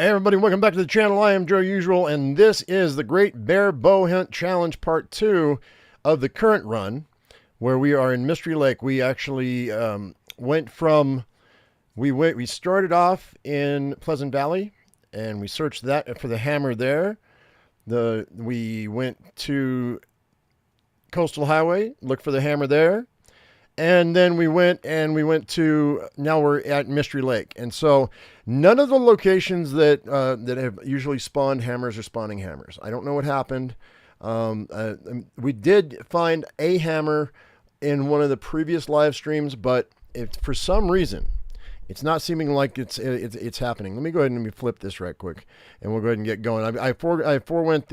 Hey everybody, welcome back to the channel. I am Joe Usual, and this is the Great Bear Bow Hunt Challenge Part 2 of the current run, where we are in Mystery Lake. We actually we started off in Pleasant Valley, and we searched that for the hammer there. We went to Coastal Highway, looked for the hammer there. And then we went to, now we're at Mystery Lake. And so none of the locations that have usually spawned hammers are spawning hammers. I don't know what happened. We did find a hammer in one of the previous live streams, but for some reason, it's not seeming like it's happening. Let me go ahead and flip this right quick, and we'll go ahead and get going. I forewent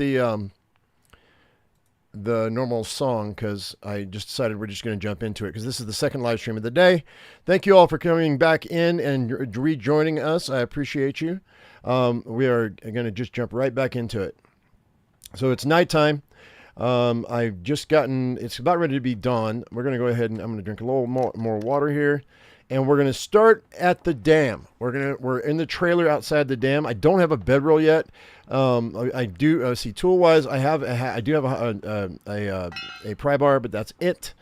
the normal song because I just decided we're just going to jump into it because this is the second live stream of the day. Thank you all for coming back in and rejoining us. I appreciate you. We are going to just jump right back into it. So it's nighttime. I've just gotten, it's about ready to be dawn. We're going to go ahead and I'm going to drink a little more water here. And we're going to start at the dam. We're in the trailer outside the dam. I don't have a bedroll yet. I do see tool wise. I do have a pry bar, but that's it.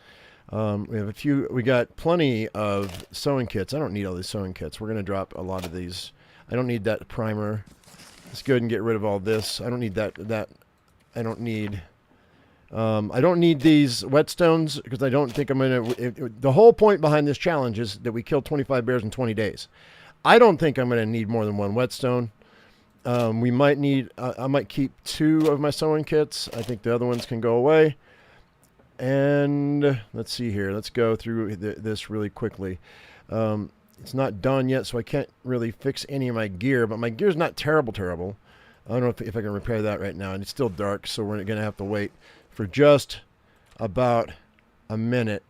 We have a few. We got plenty of sewing kits. I don't need all these sewing kits. We're going to drop a lot of these. I don't need that primer. Let's go ahead and get rid of all this. I don't need that. I don't need these whetstones because I don't think I'm going to... The whole point behind this challenge is that we kill 25 bears in 20 days. I don't think I'm going to need more than one whetstone. We might need... I might keep 2 of my sewing kits. I think the other ones can go away. And let's see here. Let's go through this really quickly. It's not done yet, so I can't really fix any of my gear. But my gear's not terrible. I don't know if I can repair that right now. And it's still dark, so we're going to have to wait for just about a minute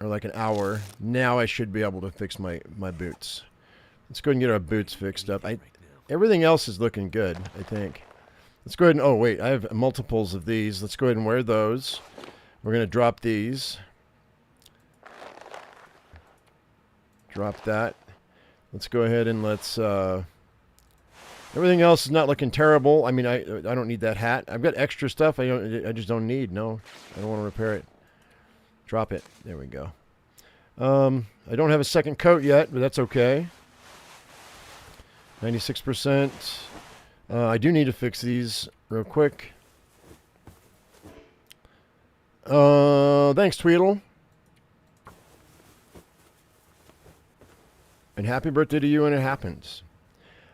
or like an hour. Now I should be able to fix my boots. Let's go ahead and get our boots fixed up. Everything else is looking good, I think. Let's go ahead and, oh wait, I have multiples of these. Let's go ahead and wear those. We're going to drop these. Drop that. Let's go ahead and let's... Everything else is not looking terrible. I mean, I don't need that hat. I've got extra stuff I just don't need. No, I don't want to repair it. Drop it. There we go. I don't have a second coat yet, but that's okay. 96%. I do need to fix these real quick. Thanks, Tweedle. And happy birthday to you when it happens.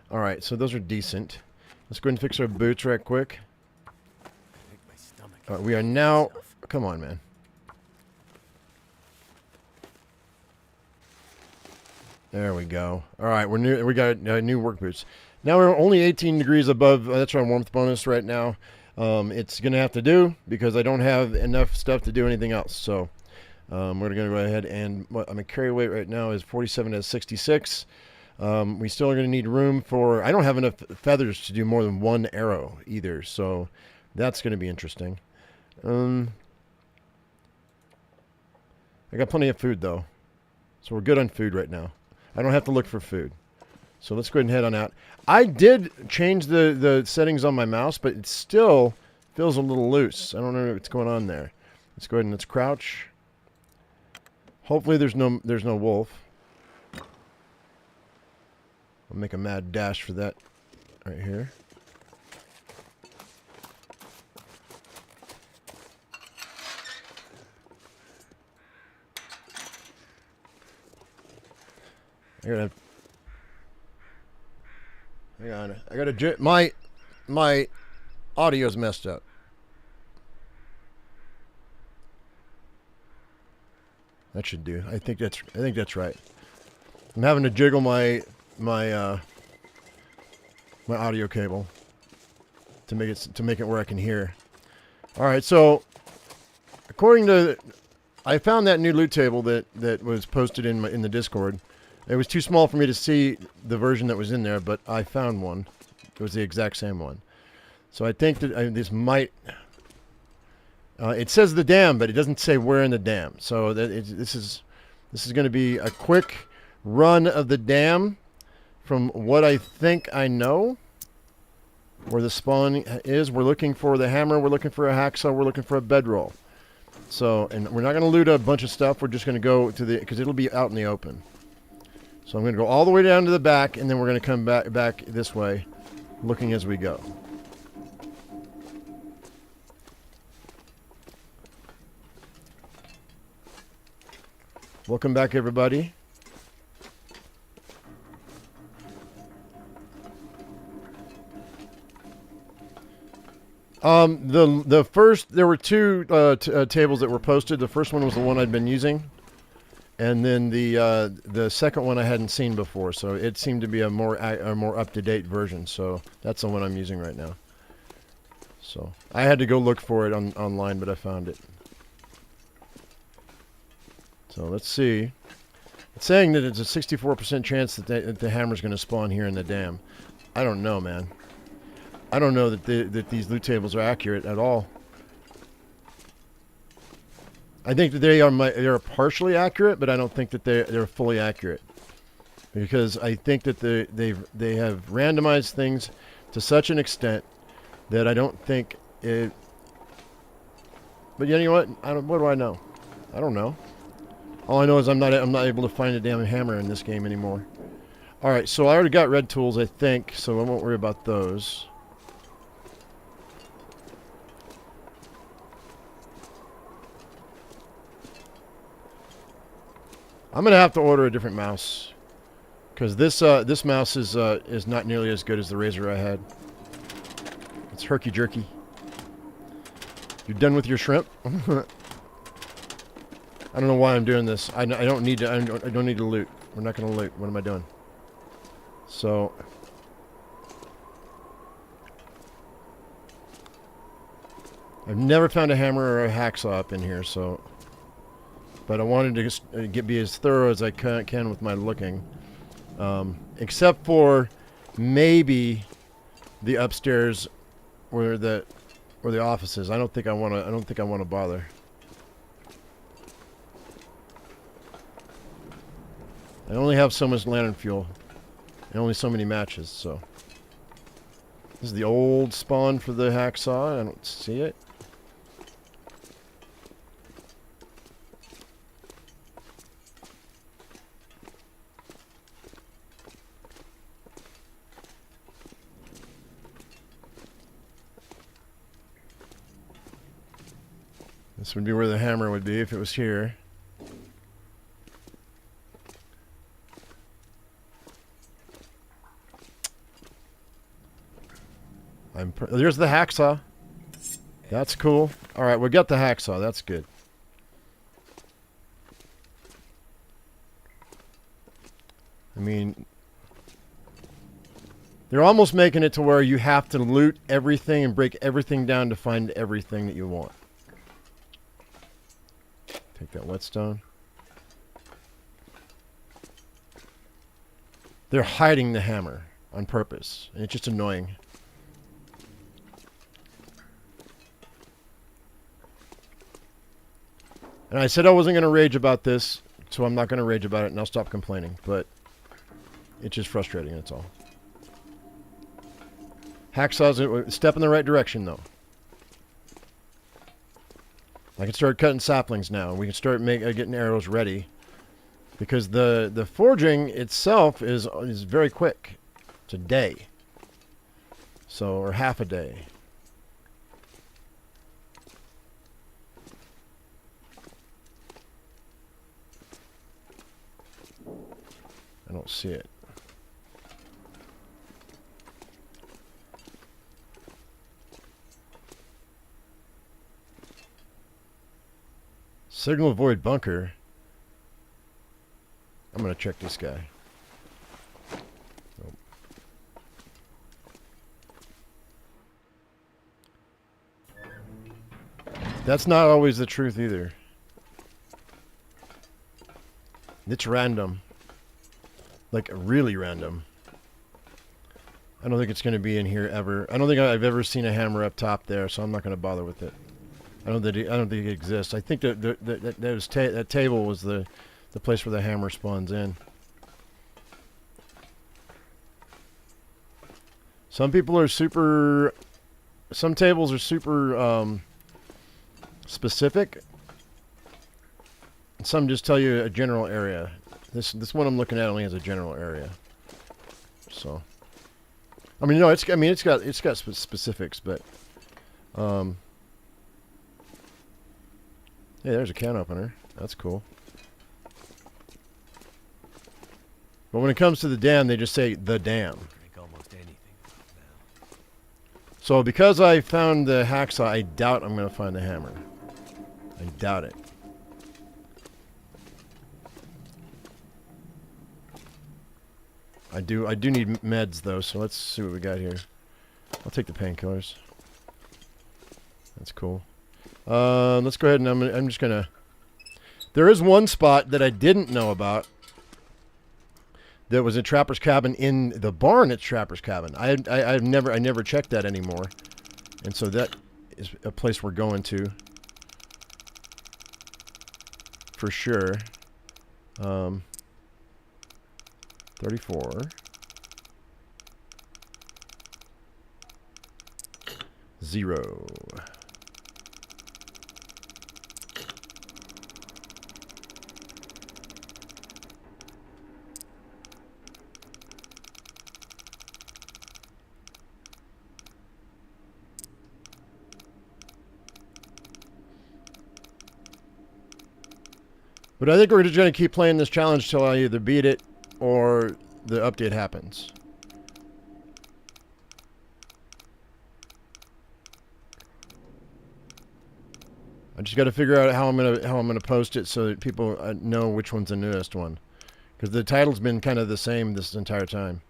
All right, so those are decent. Let's go ahead and fix our boots right quick. We are now... Come on, man. There we go. All right, we got new work boots. Now we're only 18 degrees above. That's our warmth bonus right now. It's going to have to do because I don't have enough stuff to do anything else. So we're going to go ahead and... my carry weight right now is 47 to 66. We still are going to need room for... I don't have enough feathers to do more than 1 arrow either, so that's going to be interesting. I got plenty of food, though, so we're good on food right now. I don't have to look for food. So let's go ahead and head on out. I did change the settings on my mouse, but it still feels a little loose. I don't know what's going on there. Let's go ahead and let's crouch. Hopefully there's no wolf. I'll make a mad dash for that right here. Hang on. I gotta my audio's messed up. That should do. I think that's right. I'm having to jiggle my audio cable to make it where I can hear. All right, so according to, I found that new loot table that was posted in the Discord. It was too small for me to see the version that was in there, but I found one. It was the exact same one. So I think that this might. It says the dam, but it doesn't say where in the dam. So this is going to be a quick run of the dam. From what I think I know, where the spawn is. We're looking for the hammer. We're looking for a hacksaw. We're looking for a bedroll. So, and we're not going to loot a bunch of stuff. We're just going to go to the, because it'll be out in the open. So I'm going to go all the way down to the back, and then we're going to come back this way, looking as we go. Welcome back, everybody. The first, there were two tables that were posted. The first one was the one I'd been using, and then the second one I hadn't seen before. So it seemed to be a more up to date version. So that's the one I'm using right now. So I had to go look for it online, but I found it. So let's see. It's saying that it's a 64% chance that the hammer's going to spawn here in the dam. I don't know, man. I don't know that these loot tables are accurate at all. I think that they're partially accurate, but I don't think that they're fully accurate, because I think that they have randomized things to such an extent that I don't think it. But you know what? What do I know? I don't know. All I know is I'm not able to find a damn hammer in this game anymore. All right, so I already got red tools, I think, so I won't worry about those. I'm gonna have to order a different mouse, because this mouse is not nearly as good as the Razer I had. It's herky jerky. You're done with your shrimp? I don't know why I'm doing this. I don't need to. I don't need to loot. We're not gonna loot. What am I doing? So I've never found a hammer or a hacksaw up in here. So. But I wanted to just be as thorough as I can with my looking, except for maybe the upstairs where the office is. I don't think I want to bother. I only have so much lantern fuel and only so many matches. So this is the old spawn for the hacksaw. I don't see it. This would be where the hammer would be if it was here. There's the hacksaw. That's cool. All right, we got the hacksaw. That's good. I mean, they're almost making it to where you have to loot everything and break everything down to find everything that you want. Take that whetstone. They're hiding the hammer on purpose, and it's just annoying. And I said I wasn't going to rage about this, so I'm not going to rage about it, and I'll stop complaining. But it's just frustrating, that's all. Hacksaw's a step in the right direction, though. I can start cutting saplings now. We can start getting arrows ready, because the forging itself is very quick. It's a day, so, or half a day. I don't see it. Signal void bunker. I'm gonna check this guy. Nope. That's not always the truth either. It's random. Like, really random. I don't think it's going to be in here ever. I don't think I've ever seen a hammer up top there, so I'm not going to bother with it. I don't think it exists. I think that table was the place where the hammer spawns in. Some people are super. Some tables are super specific. Some just tell you a general area. This one I'm looking at only has a general area. So, I mean, no, it's got specifics, but hey, there's a can opener. That's cool. But when it comes to the dam, they just say the dam. Drink almost anything now. So because I found the hacksaw, I doubt I'm going to find the hammer. I doubt it. I do need meds though, so let's see what we got here. I'll take the painkillers. That's cool. Let's go ahead and I'm just gonna. There is one spot that I didn't know about. That was a trapper's cabin in the barn at Trapper's Cabin. I never checked that anymore, and so that is a place we're going to for sure. 34. Zero. But I think we're just going to keep playing this challenge till I either beat it or the update happens. I just got to figure out how I'm gonna post it so that people know which one's the newest one, because the title's been kind of the same this entire time.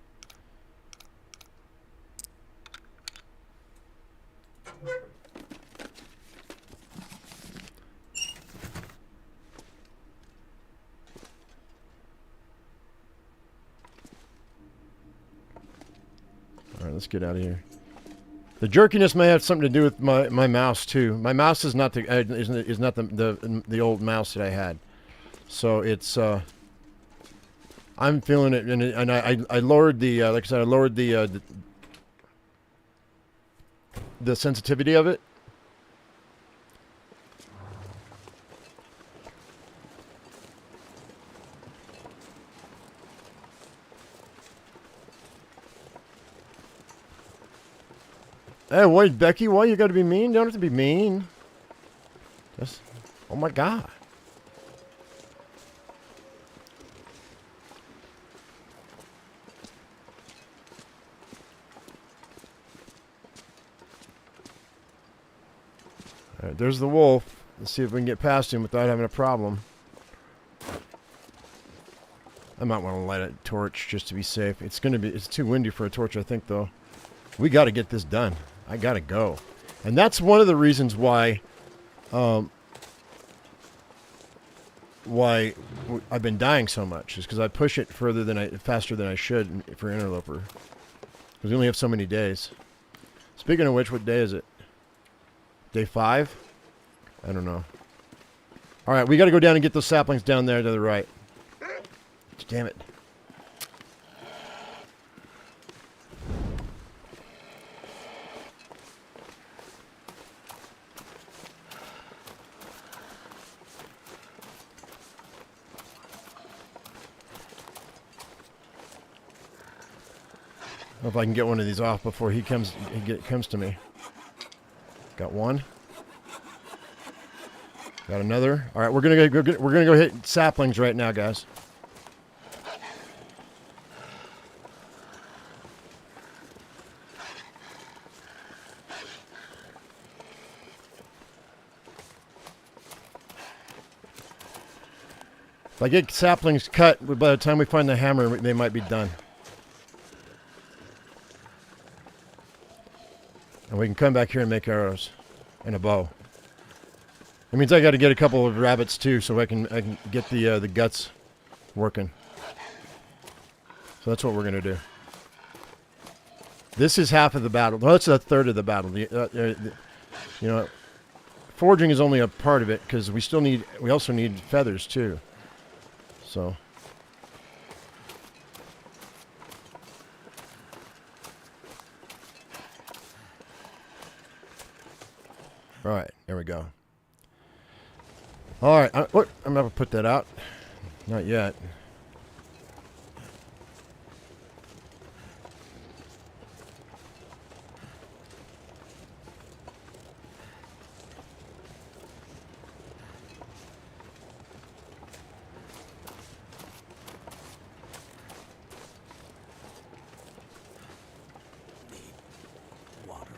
All right, let's get out of here. The jerkiness may have something to do with my mouse too. My mouse is not the old mouse that I had, so it's I'm feeling it, and I lowered the like I said, I lowered the sensitivity of it. Hey, wait, Becky, why you gotta be mean? You don't have to be mean. Just, oh my God. All right, there's the wolf. Let's see if we can get past him without having a problem. I might want to light a torch just to be safe. It's too windy for a torch, I think, though. We got to get this done. I gotta go, and that's one of the reasons why I've been dying so much, is because I push it faster than I should for interloper, because we only have so many days. Speaking of which, what day is it? Day 5? I don't know. All right, we got to go down and get those saplings down there to the right. Damn it. If I can get one of these off before he comes to me. Got one. Got another. All right, we're gonna go hit saplings right now, guys. If I get saplings cut, by the time we find the hammer, they might be done. And we can come back here and make arrows and a bow. It means I got to get a couple of rabbits too, so I can get the guts working. So that's what we're gonna do. This is half of the battle. Well, that's a third of the battle. You know, forging is only a part of it, because we also need feathers too. So. All right, there we go. All right, what? I'm going to put that out. Not yet. Water.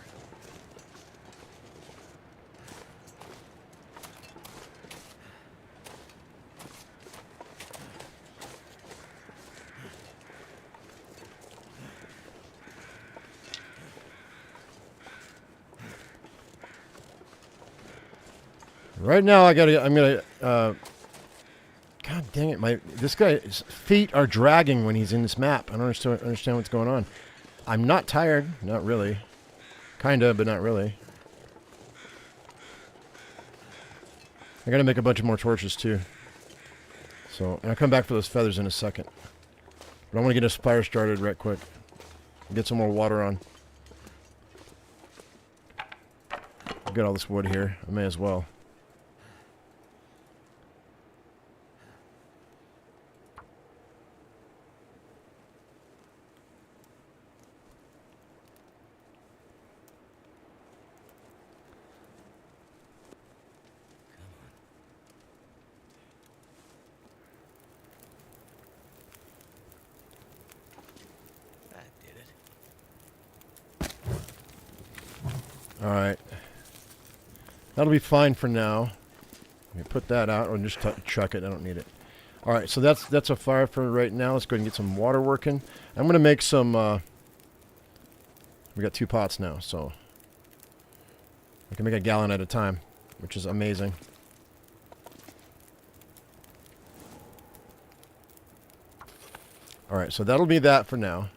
Right now, I'm gonna. God dang it! This guy's feet are dragging when he's in this map. I don't understand what's going on. I'm not tired, not really. Kinda, but not really. I gotta make a bunch of more torches too. So, and I'll come back for those feathers in a second. But I want to get a fire started right quick. Get some more water on. I've got all this wood here. I may as well. That did it. All right. That'll be fine for now. Let me put that out or just chuck it. I don't need it. All right, so that's a fire for right now. Let's go ahead and get some water working. I'm going to make some... we got 2 pots now, so... I can make a gallon at a time, which is amazing. All right, so that'll be that for now.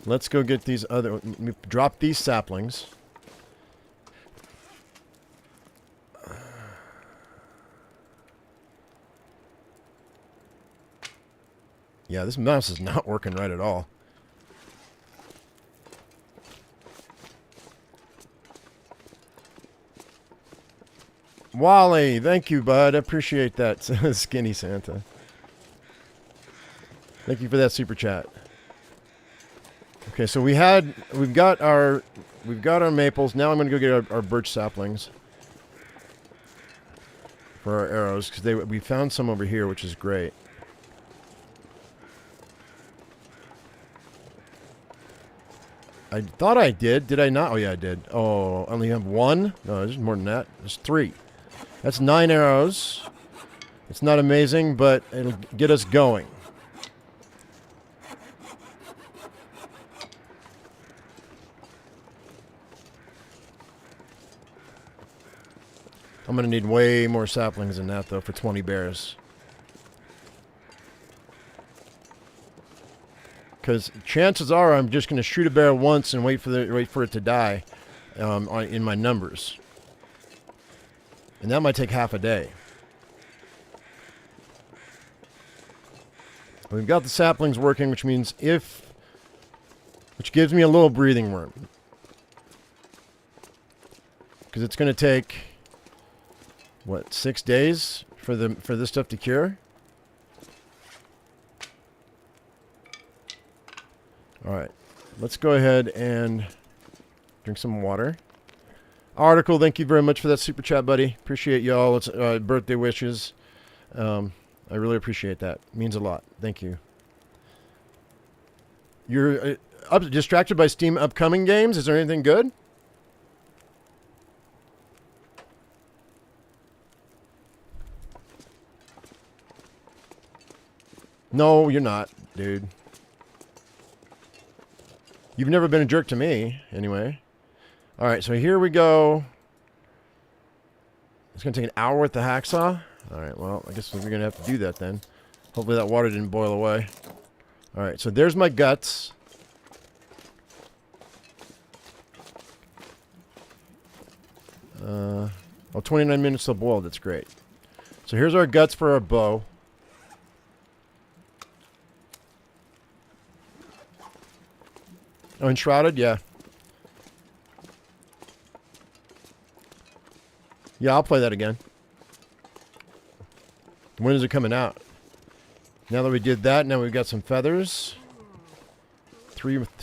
Let's go get these other... Drop these saplings. Yeah, this mouse is not working right at all. Wally, thank you, bud. I appreciate that, Skinny Santa. Thank you for that super chat. Okay, so we've got our maples. Now I'm going to go get our birch saplings for our arrows because we found some over here, which is great. I thought I did. Did I not? Oh, yeah, I did. Oh, I only have 1? No, there's more than that. There's 3. That's 9 arrows. It's not amazing, but it'll get us going. I'm going to need way more saplings than that, though, for 20 bears. Because chances are I'm just going to shoot a bear once and wait for it to die in my numbers. And that might take half a day. We've got the saplings working, which means which gives me a little breathing room. Because it's going to take, what, 6 days for this stuff to cure? Alright, let's go ahead and drink some water. Article, thank you very much for that super chat, buddy. Appreciate y'all. It's birthday wishes. I really appreciate that. It means a lot. Thank you. You're distracted by Steam upcoming games? Is there anything good? No, you're not, dude. You've never been a jerk to me, anyway. All right, so here we go. It's going to take an hour with the hacksaw. All right, well, I guess we're going to have to do that then. Hopefully that water didn't boil away. All right, so there's my guts. Oh, 29 minutes till boiled. That's great. So here's our guts for our bow. Oh, enshrouded? Yeah. Yeah, I'll play that again. When is it coming out? Now that we did that, now we've got some feathers.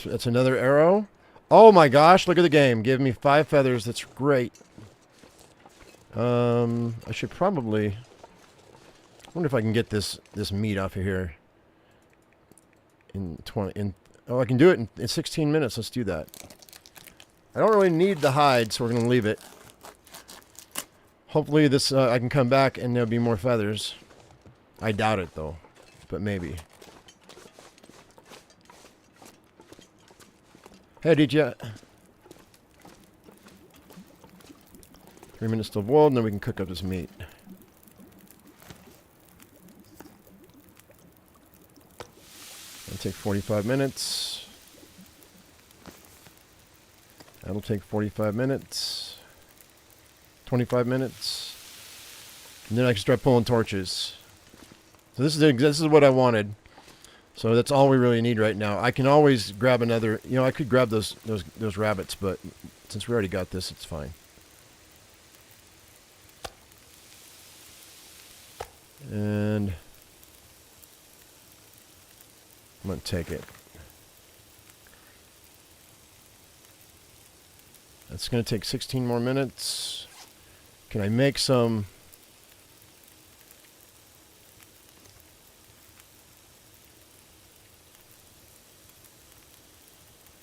That's another arrow. Oh my gosh, look at the game. Give me 5 feathers. That's great. I should probably... I wonder if I can get this meat off of here in 20... oh, I can do it in 16 minutes. Let's do that. I don't really need the hide, so we're going to leave it. Hopefully this I can come back and there'll be more feathers. I doubt it, though. But maybe. Hey, did you... 3 minutes till boiled, and then we can cook up this meat. It'll take 45 minutes. That'll take 45 minutes. 25 minutes. And then I can start pulling torches. So this is what I wanted. So that's all we really need right now. I can always grab another... You know, I could grab those rabbits, but since we already got this, it's fine. And I'm going to take it. That's going to take 16 more minutes. Can I make some...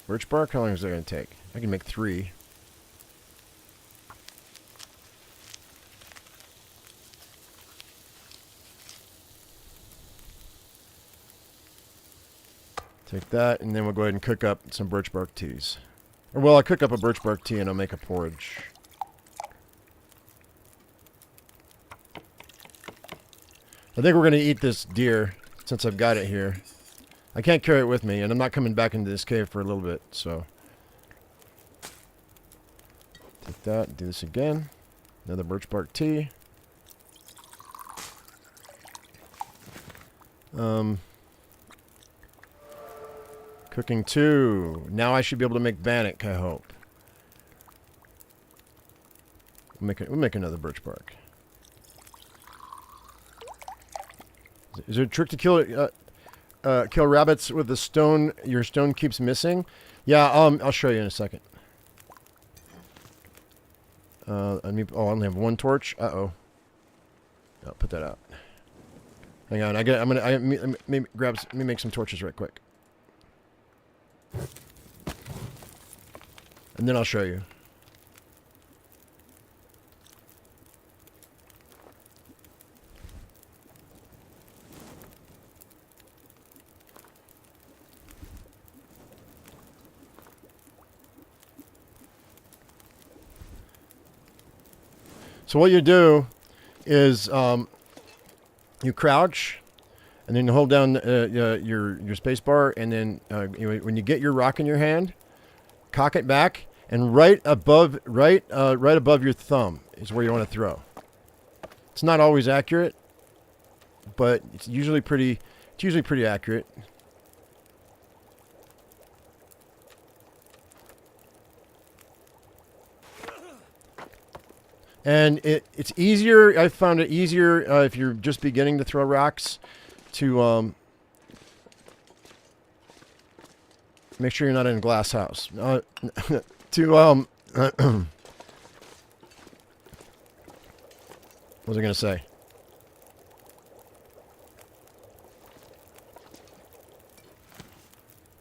birch bark? How long is that going to take? I can make 3. Take that, and then we'll go ahead and cook up some birch bark teas. Or, well, I'll cook up a birch bark tea and I'll make a porridge. I think we're going to eat this deer since I've got it here. I can't carry it with me, and I'm not coming back into this cave for a little bit, so. Take that, do this again. Another birch bark tea. Cooking 2. Now I should be able to make bannock, I hope. We'll make another birch bark. Is there a trick to kill rabbits with the stone? Your stone keeps missing? Yeah, I'll show you in a second. I only have 1 torch. Uh-oh. I'll put that out. Hang on, let me make some torches right quick. And then I'll show you. So what you do is you crouch, and then you hold down your space bar, and then when you get your rock in your hand, cock it back, and right above your thumb is where you want to throw. It's not always accurate, but it's usually pretty accurate. And it's easier. I found it easier if you're just beginning to throw rocks to make sure you're not in a glass house. What was I going to say?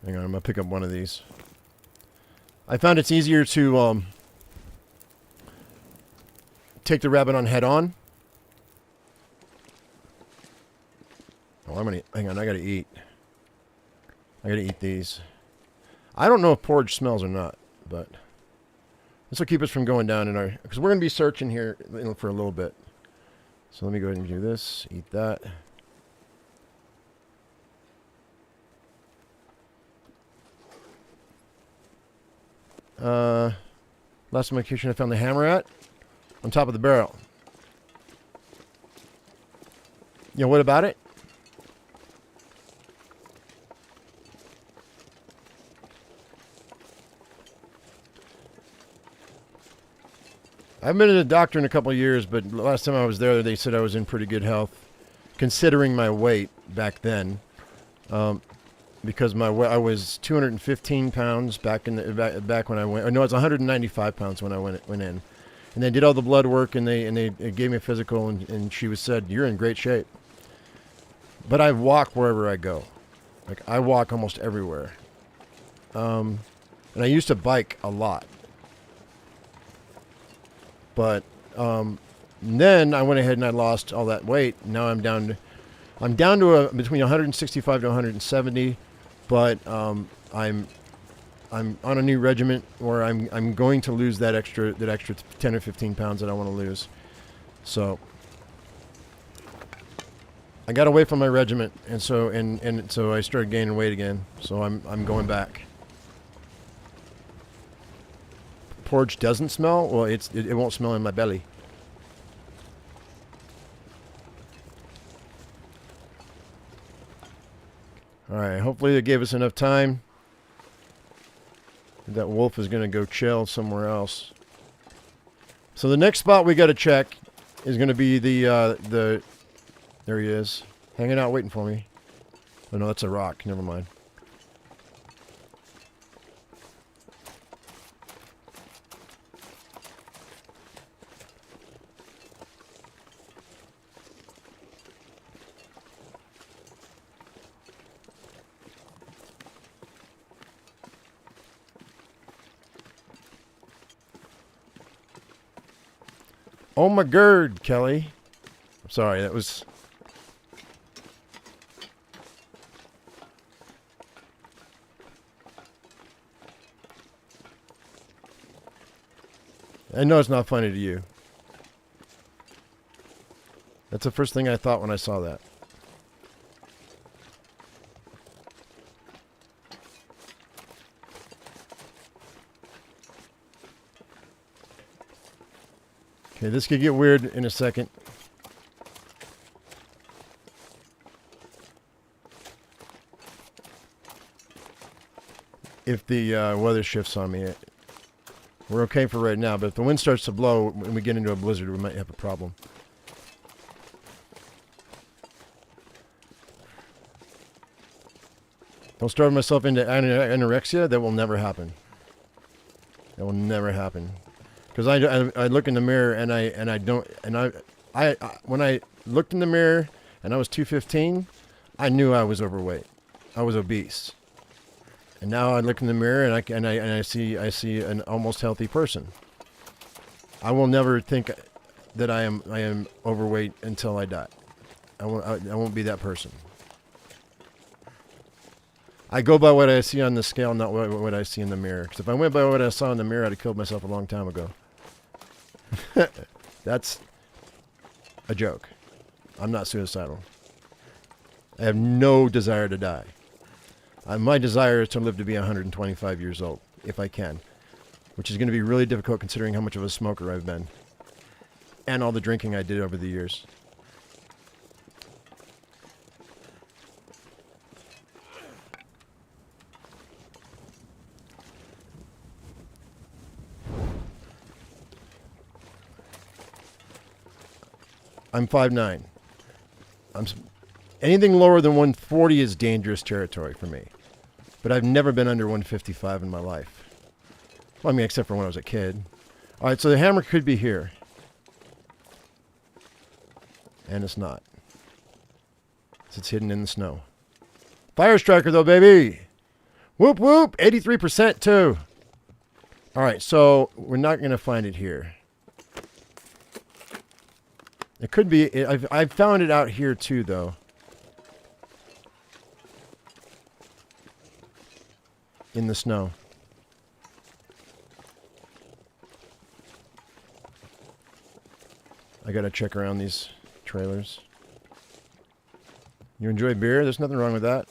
Hang on, I'm going to pick up one of these. I found it's easier to take the rabbit on head on. Oh, hang on, I gotta eat. I gotta eat these. I don't know if porridge smells or not, but this will keep us from going down in our, because we're gonna be searching here for a little bit. So let me go ahead and do this, eat that. Last location I found the hammer at. On top of the barrel. Yeah, what about it? haven't been to the doctor in a couple of years, but last time I was there, they said I was in pretty good health, considering my weight back then. Because I was 215 pounds back back when I went. Or no, it's 195 pounds when I went in, and they did all the blood work, and they gave me a physical, and she said, "You're in great shape." But I walk wherever I go, like I walk almost everywhere, and I used to bike a lot, but then I went ahead and I lost all that weight. Now I'm down to between 165 to 170. But I'm on a new regimen where I'm going to lose that extra 10 or 15 pounds that I want to lose. So I got away from my regiment, and so I started gaining weight again. So I'm going back. Porridge doesn't smell. Well, it won't smell in my belly. All right, hopefully they gave us enough time. That wolf is going to go chill somewhere else. So the next spot we got to check is going to be the there he is, hanging out waiting for me. Oh no, that's a rock. Never mind. Oh my god, Kelly. I'm sorry, that was... I know it's not funny to you. That's the first thing I thought when I saw that. Okay, this could get weird in a second. If the weather shifts on me, we're okay for right now. But if the wind starts to blow and we get into a blizzard, we might have a problem. Don't starve myself into anorexia. That will never happen. That will never happen. Because I look in the mirror and I when I looked in the mirror and I was 215, I knew I was overweight. I was obese. And now I look in the mirror and I see an almost healthy person. I will never think that I am overweight until I die. I won't be that person. I go by what I see on the scale, not what I see in the mirror. Because if I went by what I saw in the mirror, I'd have killed myself a long time ago. That's a joke. I'm not suicidal. I have no desire to die. My desire is to live to be 125 years old, if I can. Which is going to be really difficult considering how much of a smoker I've been. And all the drinking I did over the years. I'm 5'9". Anything lower than 140 is dangerous territory for me. But I've never been under 155 in my life. Well, I mean, except for when I was a kid. All right, so the hammer could be here. And it's not. It's hidden in the snow. Fire striker, though, baby. Whoop, whoop. 83% too. All right, so we're not going to find it here. It could be. I've found it out here too, though. In the snow. I gotta check around these trailers. You enjoy beer? There's nothing wrong with that.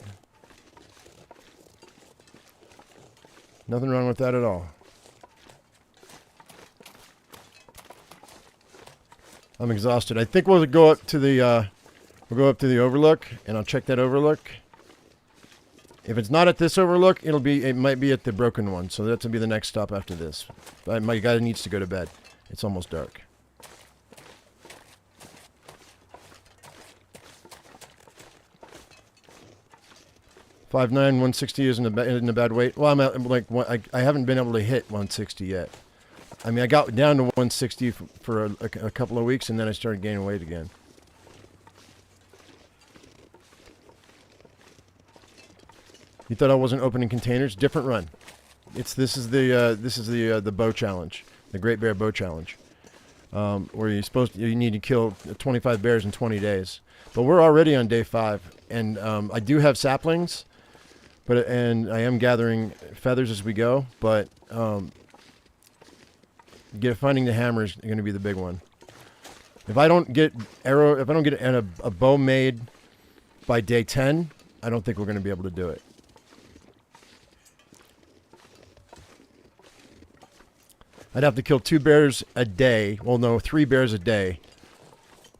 Nothing wrong with that at all. I'm exhausted. I think we'll go up to the overlook, and I'll check that overlook. If it's not at this overlook, it might be at the broken one. So that'll be the next stop after this. My guy needs to go to bed, It's almost dark. $5'9", 160 isn't a bad weight. Well, I'm at, like I haven't been able to hit 160 yet. I mean, I got down to 160 for a couple of weeks, and then I started gaining weight again. You thought I wasn't opening containers? Different run. This is the bow challenge, the Great Bear Bow Challenge, where you need to kill 25 bears in 20 days. But we're already on day 5, and I do have saplings, and I am gathering feathers as we go. But finding the hammer is going to be the big one. If I don't get a bow made by day 10, I don't think we're going to be able to do it. I'd have to kill 2 bears a day. Well, no, 3 bears a day.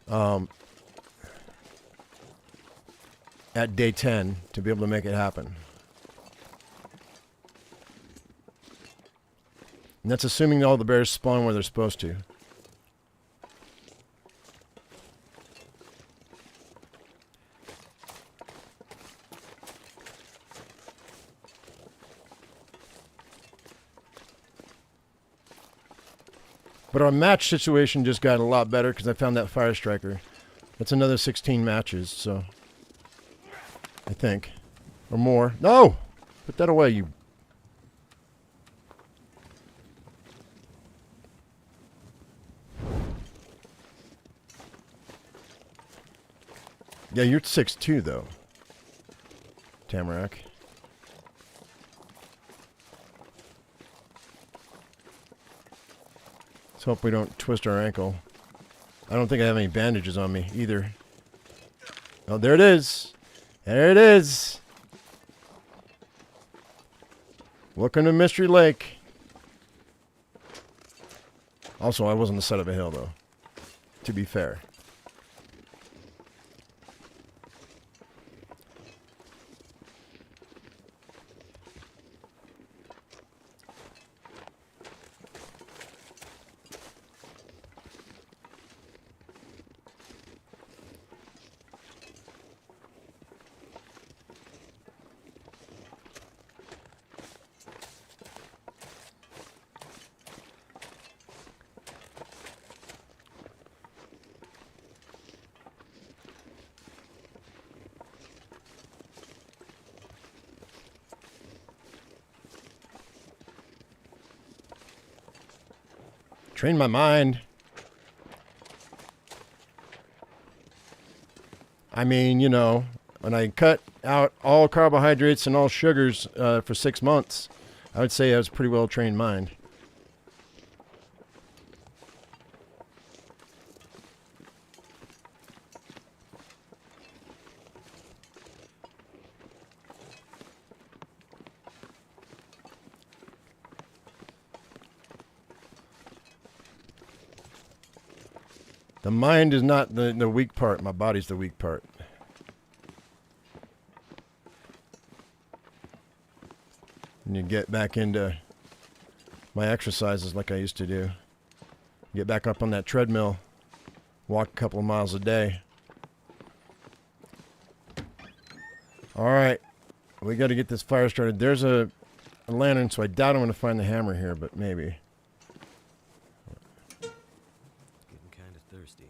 At day 10 to be able to make it happen. And that's assuming all the bears spawn where they're supposed to. But our match situation just got a lot better because I found that fire striker. That's another 16 matches, so I think. Or more. No! Put that away, you... Yeah, you're 6'2", though. Tamarack. Let's hope we don't twist our ankle. I don't think I have any bandages on me, either. Oh, there it is! There it is! Welcome to Mystery Lake. Also, I was on the side of a hill, though. To be fair. Train my mind. I mean, you know, when I cut out all carbohydrates and all sugars for 6 months, I would say I was a pretty well trained mind. The mind is not the weak part. My body's the weak part. And you get back into my exercises like I used to do. Get back up on that treadmill. Walk a couple of miles a day. All right. We got to get this fire started. There's a lantern, so I doubt I'm going to find the hammer here, but maybe. Thirsty.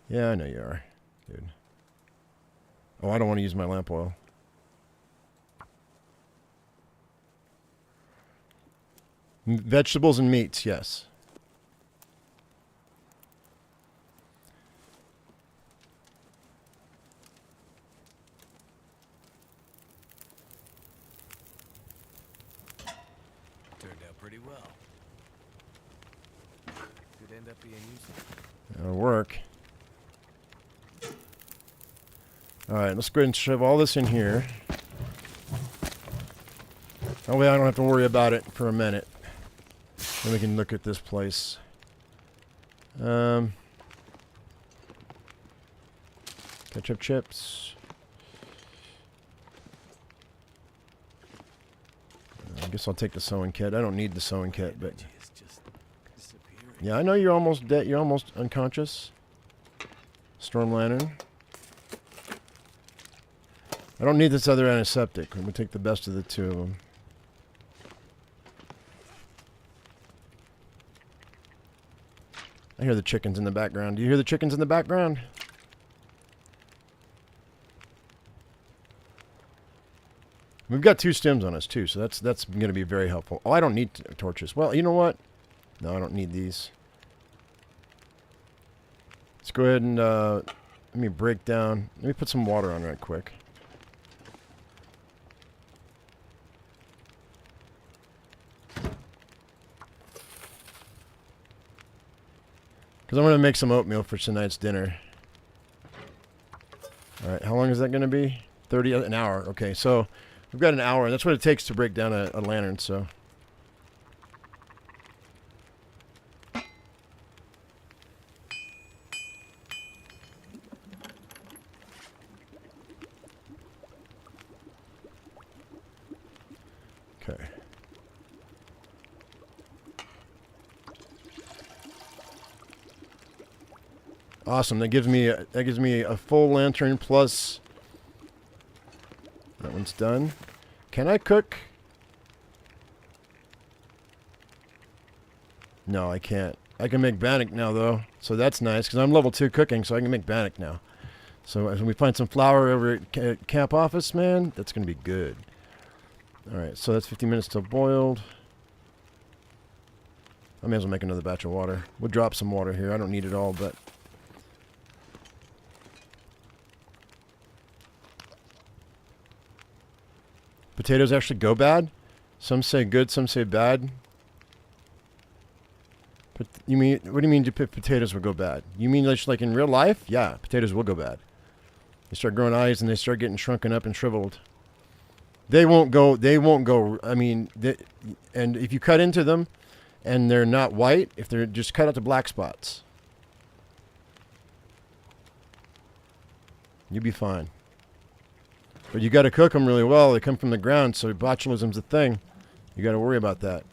Yeah, I know you are, dude. Oh, I don't want to use my lamp oil. Vegetables and meats, yes. Turned out pretty well. Could end up being useful. That'll work. Alright, let's go ahead and shove all this in here. That way I don't have to worry about it for a minute. Then we can look at this place. Ketchup chips. I guess I'll take the sewing kit. I don't need the sewing kit, but... It's just disappearing. Yeah, I know you're almost dead. You're almost unconscious. Storm lantern. I don't need this other antiseptic. I'm going to take the best of the two of them. I hear the chickens in the background. Do you hear the chickens in the background? We've got 2 stems on us too, so that's going to be very helpful. Oh, I don't need torches. Well, you know what? No, I don't need these. Let's go ahead and let me break down. Let me put some water on right quick. Because I'm going to make some oatmeal for tonight's dinner. Alright, how long is that going to be? An hour. Okay, so we've got an hour, and that's what it takes to break down a lantern, so. Okay. Awesome. That gives me a full lantern plus. That one's done. Can I cook? No, I can't. I can make bannock now though, so that's nice because I'm level 2 cooking, so I can make bannock now. So as we find some flour over at camp office, man, that's gonna be good. All right, so that's 50 minutes till boiled. I may as well make another batch of water. We'll drop some water here. I don't need it all, but. Potatoes actually go bad? Some say good, some say bad. But you mean, what do you mean potatoes will go bad? You mean just like in real life? Yeah, potatoes will go bad. They start growing eyes and they start getting shrunken up and shriveled. They won't go, I mean, and if you cut into them and they're not white, if they're just cut out to black spots, you'll be fine. But you got to cook them really well. They come from the ground, so botulism's a thing. You got to worry about that.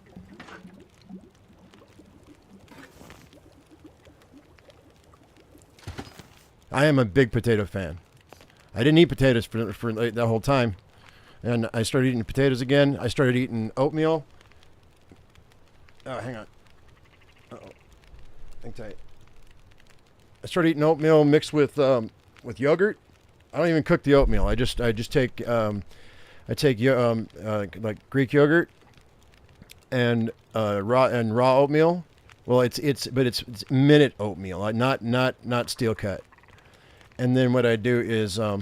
I am a big potato fan. I didn't eat potatoes for like that whole time. And I started eating potatoes again. I started eating oatmeal. Oh, hang on. Uh-oh. Hang tight. I started eating oatmeal mixed with yogurt. I don't even cook the oatmeal. I just take like Greek yogurt and raw oatmeal. Well, it's minute oatmeal, not steel cut. And then what I do is I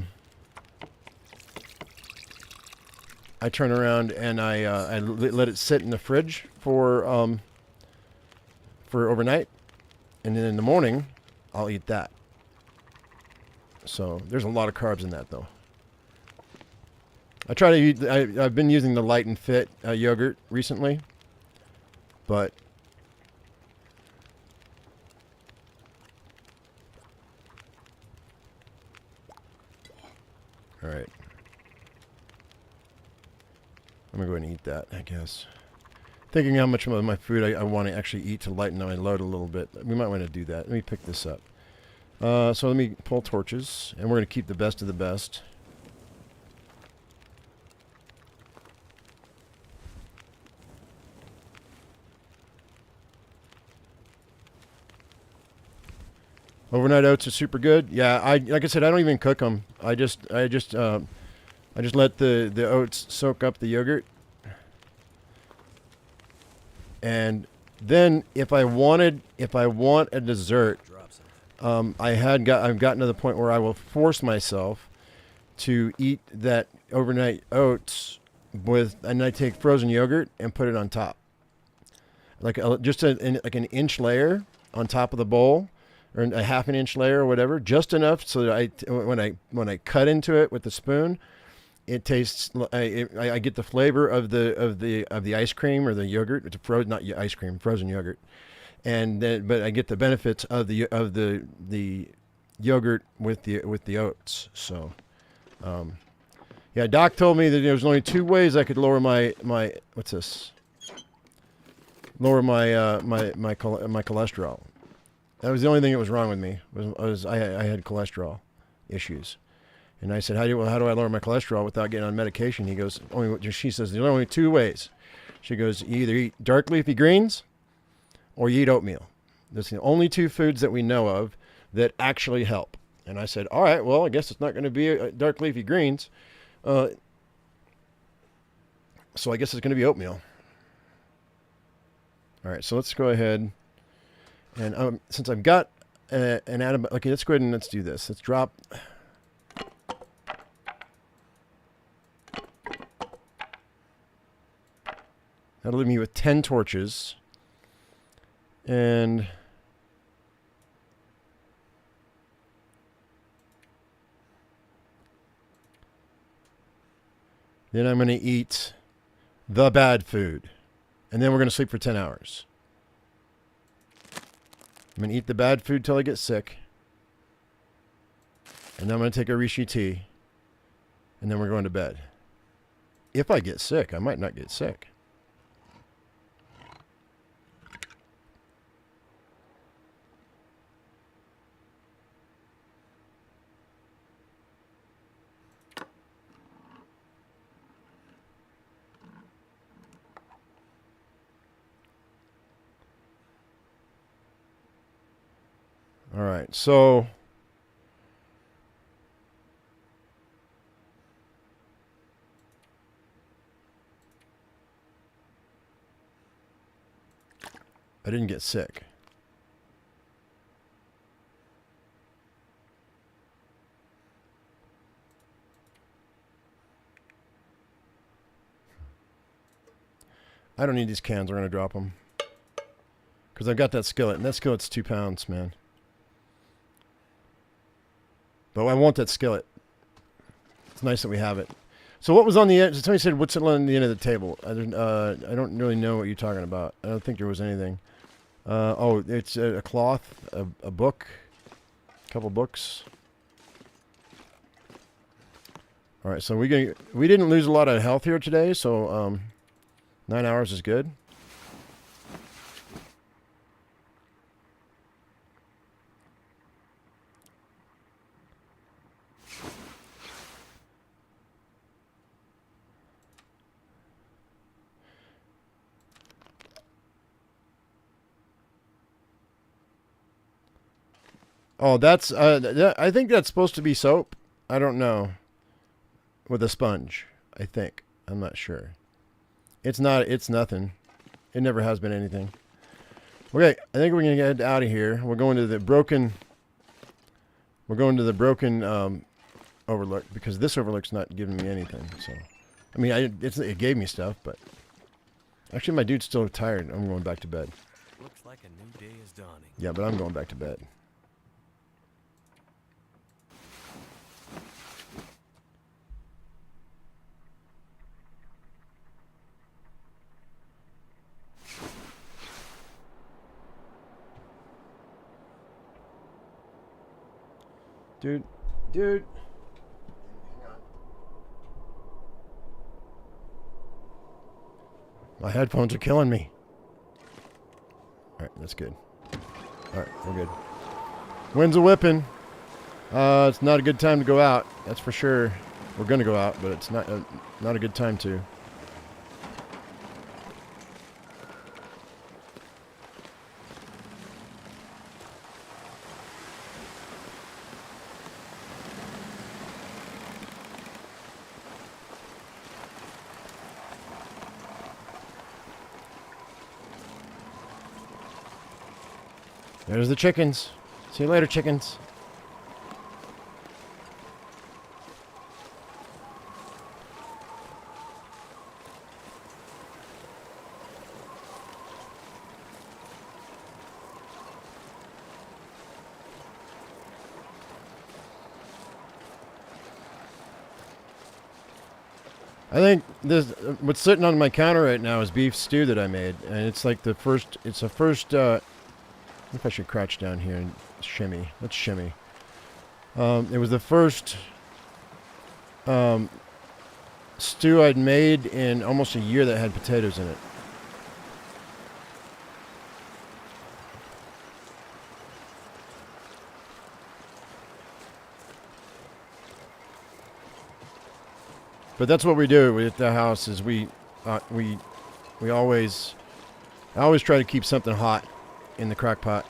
turn around and I let it sit in the fridge for overnight, and then in the morning I'll eat that. So there's a lot of carbs in that, though. I try to eat. I've been using the Light and Fit yogurt recently, but all right. I'm gonna go ahead and eat that, I guess. Thinking how much of my food I want to actually eat to lighten my load a little bit. We might want to do that. Let me pick this up. So let me pull torches, and we're going to keep the best of the best. Overnight oats are super good. Yeah, like I said, I don't even cook them. I just let the oats soak up the yogurt, and then if I want a dessert. I've gotten to the point where I will force myself to eat that overnight oats and I take frozen yogurt and put it on top, like just like an inch layer on top of the bowl, or a half an inch layer or whatever, just enough so that when I cut into it with the spoon, it tastes. I get the flavor of the ice cream or the yogurt. It's not ice cream, frozen yogurt. And then, but I get the benefits of the yogurt with the oats. So, yeah, Doc told me that there was only 2 ways I could lower my what's this? lower my cholesterol. That was the only thing that was wrong with me. I had cholesterol issues. And I said, how do I lower my cholesterol without getting on medication? He goes, she says, there's only two ways. She goes, you either eat dark leafy greens or you eat oatmeal. That's the only two foods that we know of that actually help. And I said, all right, well, I guess it's not going to be dark leafy greens. So I guess it's going to be oatmeal. All right, so let's go ahead. And since I've got an antibiotic, okay, let's go ahead and let's do this. Let's drop. That'll leave me with 10 torches. And then I'm going to eat the bad food. And then we're going to sleep for 10 hours. I'm going to eat the bad food till I get sick. And then I'm going to take a reishi tea. And then we're going to bed. If I get sick, I might not get sick. All right, so I didn't get sick. I don't need these cans. We're going to drop them. Because I've got that skillet, and that skillet's 2 pounds, man. But I want that skillet. It's nice that we have it. So what was on the end? Somebody said, what's on the end of the table? I don't really know what you're talking about. I don't think there was anything. Oh, it's a cloth, a book, a couple books. All right, so we didn't lose a lot of health here today, so 9 hours is good. Oh, that's I think that's supposed to be soap. I don't know. With a sponge, I think. I'm not sure. It's not. It's nothing. It never has been anything. Okay, I think we're gonna get out of here. We're going to the broken. We're going to the broken overlook because this overlook's not giving me anything. So, I mean, it gave me stuff, but actually, my dude's still tired. I'm going back to bed. Looks like a new day is dawning. Yeah, but I'm going back to bed. Dude. Hang on. My headphones are killing me. Alright, that's good. Alright, we're good. Winds a whipping. It's not a good time to go out. That's for sure. We're going to go out, but it's not a good time to. There's the chickens. See you later, chickens. I think this what's sitting on my counter right now is beef stew that I made, and it's like the first. It's the first. I wonder if I should crouch down here and shimmy. Let's shimmy. It was the first stew I'd made in almost a year that had potatoes in it. But that's what we do at the house. Is we always I always try to keep something hot in the crock pot,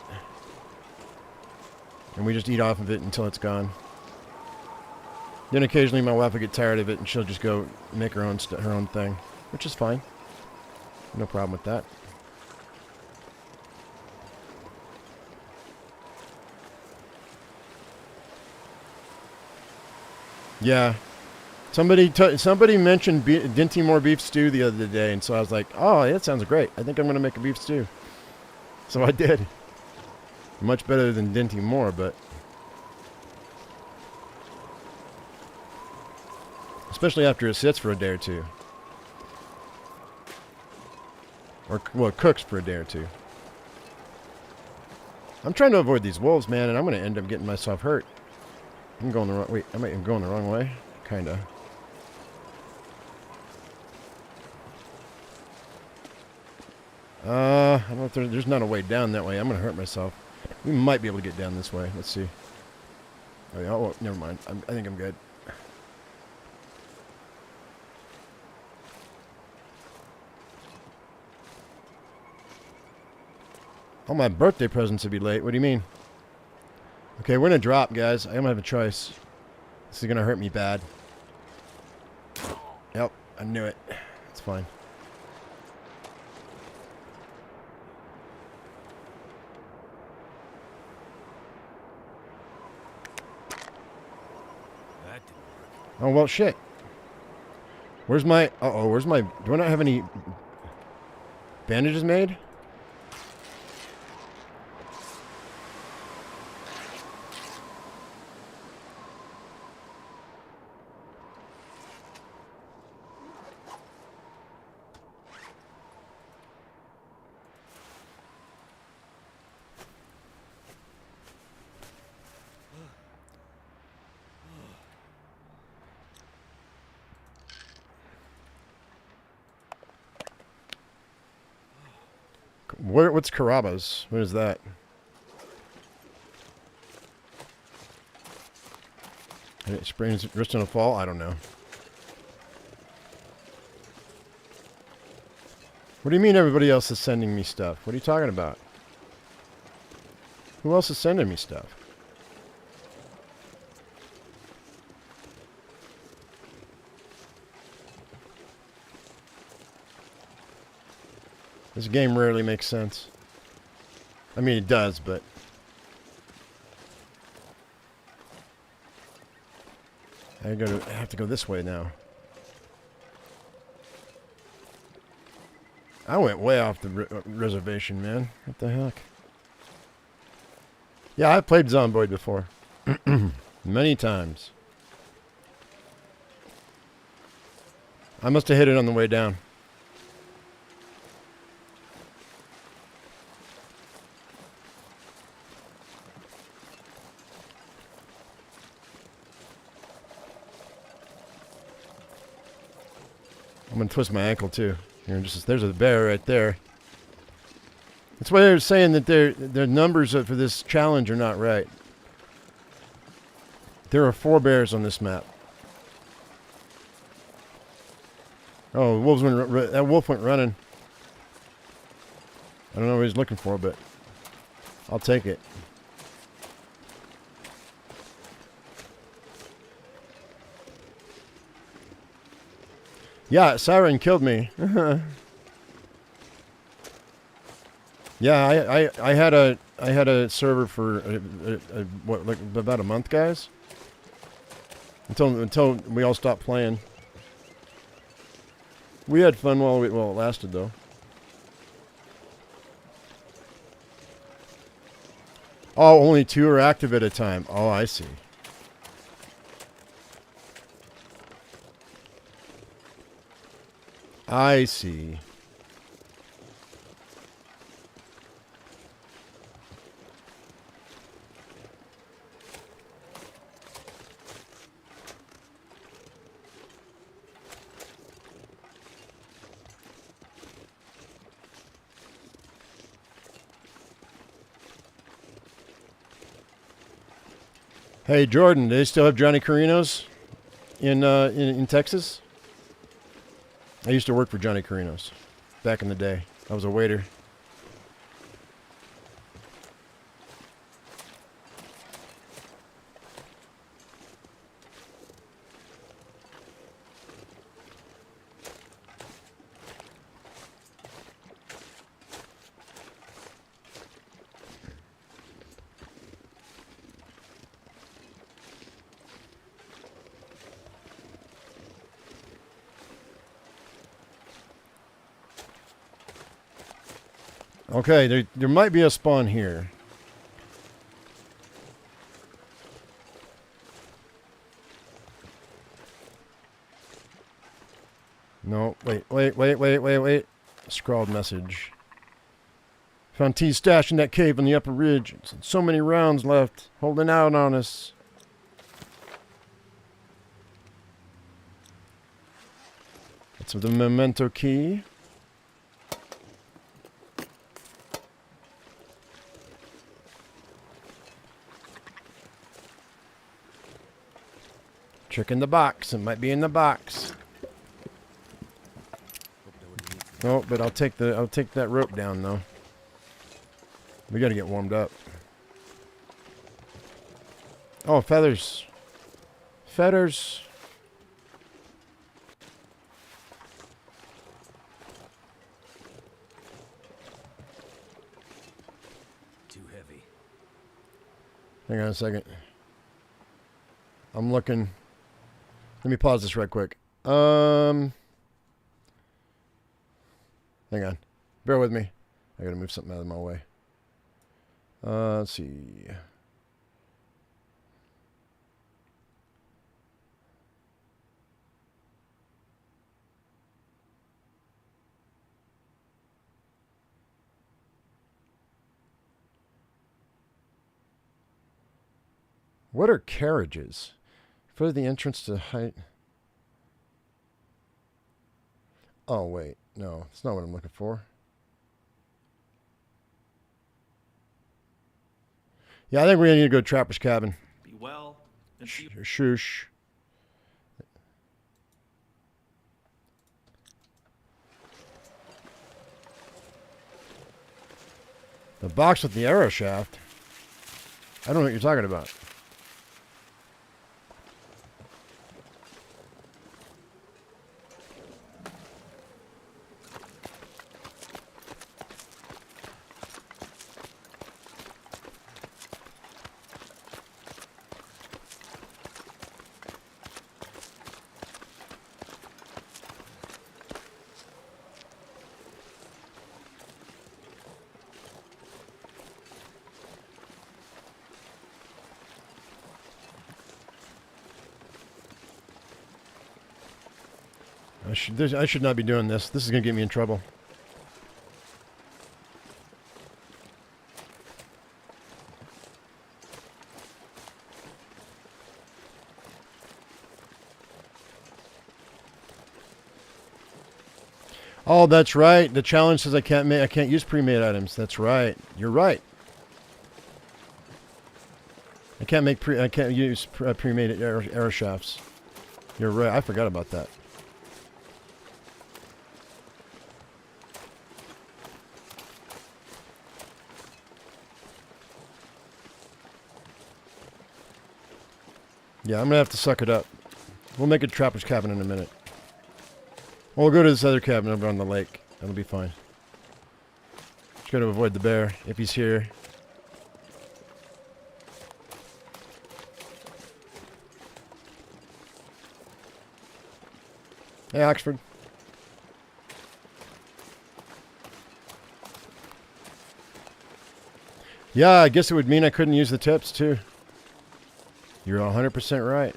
and we just eat off of it until it's gone. Then occasionally my wife will get tired of it, and she'll just go make her own thing, which is fine. No problem with that. Yeah. Somebody mentioned Dinty beef stew the other day, and so I was like, oh, that sounds great. I think I'm going to make a beef stew. So I did. Much better than Dinty Moore, but... especially after it sits for a day or two. Or, well, it cooks for a day or two. I'm trying to avoid these wolves, man, and I'm going to end up getting myself hurt. I'm going the wrong... wait, I might be going the wrong way. Kinda. I don't know if there's not a way down that way. I'm going to hurt myself. We might be able to get down this way. Let's see. Oh, yeah, oh never mind. I think I'm good. Oh, my birthday presents would be late. What do you mean? Okay, we're going to drop, guys. I don't have a choice. This is going to hurt me bad. Yep, I knew it. It's fine. That didn't work. Oh, well, shit. Where's my... uh-oh, where's my... do I not have any bandages made? What's Carrabba's? What is that? Springs wrist on a fall? I don't know. What do you mean everybody else is sending me stuff? What are you talking about? Who else is sending me stuff? This game rarely makes sense. I mean, it does, but... I have to go this way now. I went way off the reservation, man. What the heck? Yeah, I've played Zomboid before. Many times. I must have hit it on the way down. I'm gonna twist my ankle too. Here, there's a bear right there. That's why they're saying that their numbers for this challenge are not right. There are 4 bears on this map. Oh, that wolf went running. I don't know what he's looking for, but I'll take it. Yeah, Siren killed me. Yeah, I had a server for what, like about a month, guys. Until we all stopped playing. We had fun while it lasted, though. Oh, only 2 are active at a time. Oh, I see. I see. Hey, Jordan, do they still have Johnny Carinos in Texas? I used to work for Johnny Carino's back in the day. I was a waiter. Okay, there might be a spawn here. No, wait. Scrawled message. Found T stashed in that cave in the upper ridge. So many rounds left, holding out on us. That's the memento key. Check in the box. It might be in the box. Oh, but I'll take that rope down though. We gotta get warmed up. Oh, feathers. Feathers. Too heavy. Hang on a second. I'm looking. Let me pause this right quick. Hang on. Bear with me. I gotta move something out of my way. Let's see. What are carriages? For the entrance to height. Oh, wait. No, that's not what I'm looking for. Yeah, I think we need to go to Trapper's Cabin. Be well. And see you. Shoosh. The box with the arrow shaft. I don't know what you're talking about. I should not be doing this. This is going to get me in trouble. Oh, that's right. The challenge says I can't use pre-made items. That's right. You're right. I can't use pre-made arrow shafts. You're right. I forgot about that. Yeah, I'm going to have to suck it up. We'll make a Trapper's Cabin in a minute. We'll go to this other cabin over on the lake. That'll be fine. Just got to avoid the bear if he's here. Hey, Oxford. Yeah, I guess it would mean I couldn't use the tips, too. You're 100% right.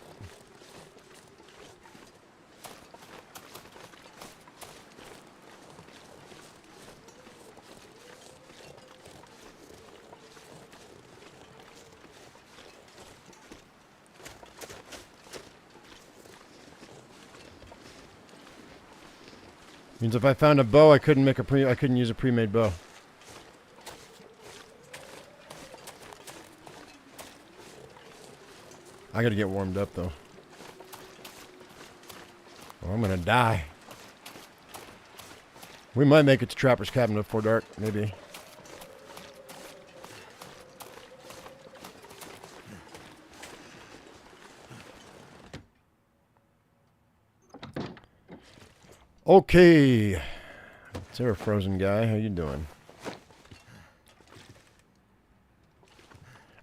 Means if I found a bow, I couldn't use a pre-made bow. I gotta get warmed up though. Or I'm gonna die. We might make it to Trapper's Cabin before dark, maybe. Okay. Is there a frozen guy? How you doing?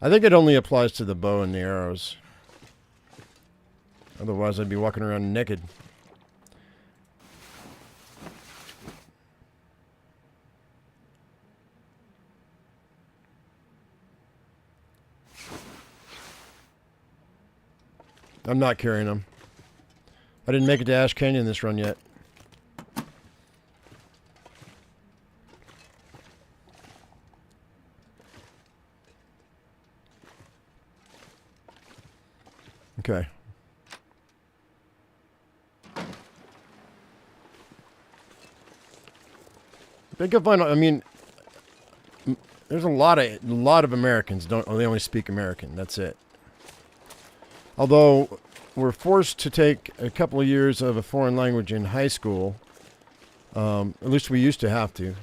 I think it only applies to the bow and the arrows. Otherwise, I'd be walking around naked. I'm not carrying them. I didn't make it to Ash Canyon this run yet. Okay. Think of fun. I mean, there's a lot of Americans they only speak American. That's it. Although we're forced to take a couple of years of a foreign language in high school, at least we used to have to,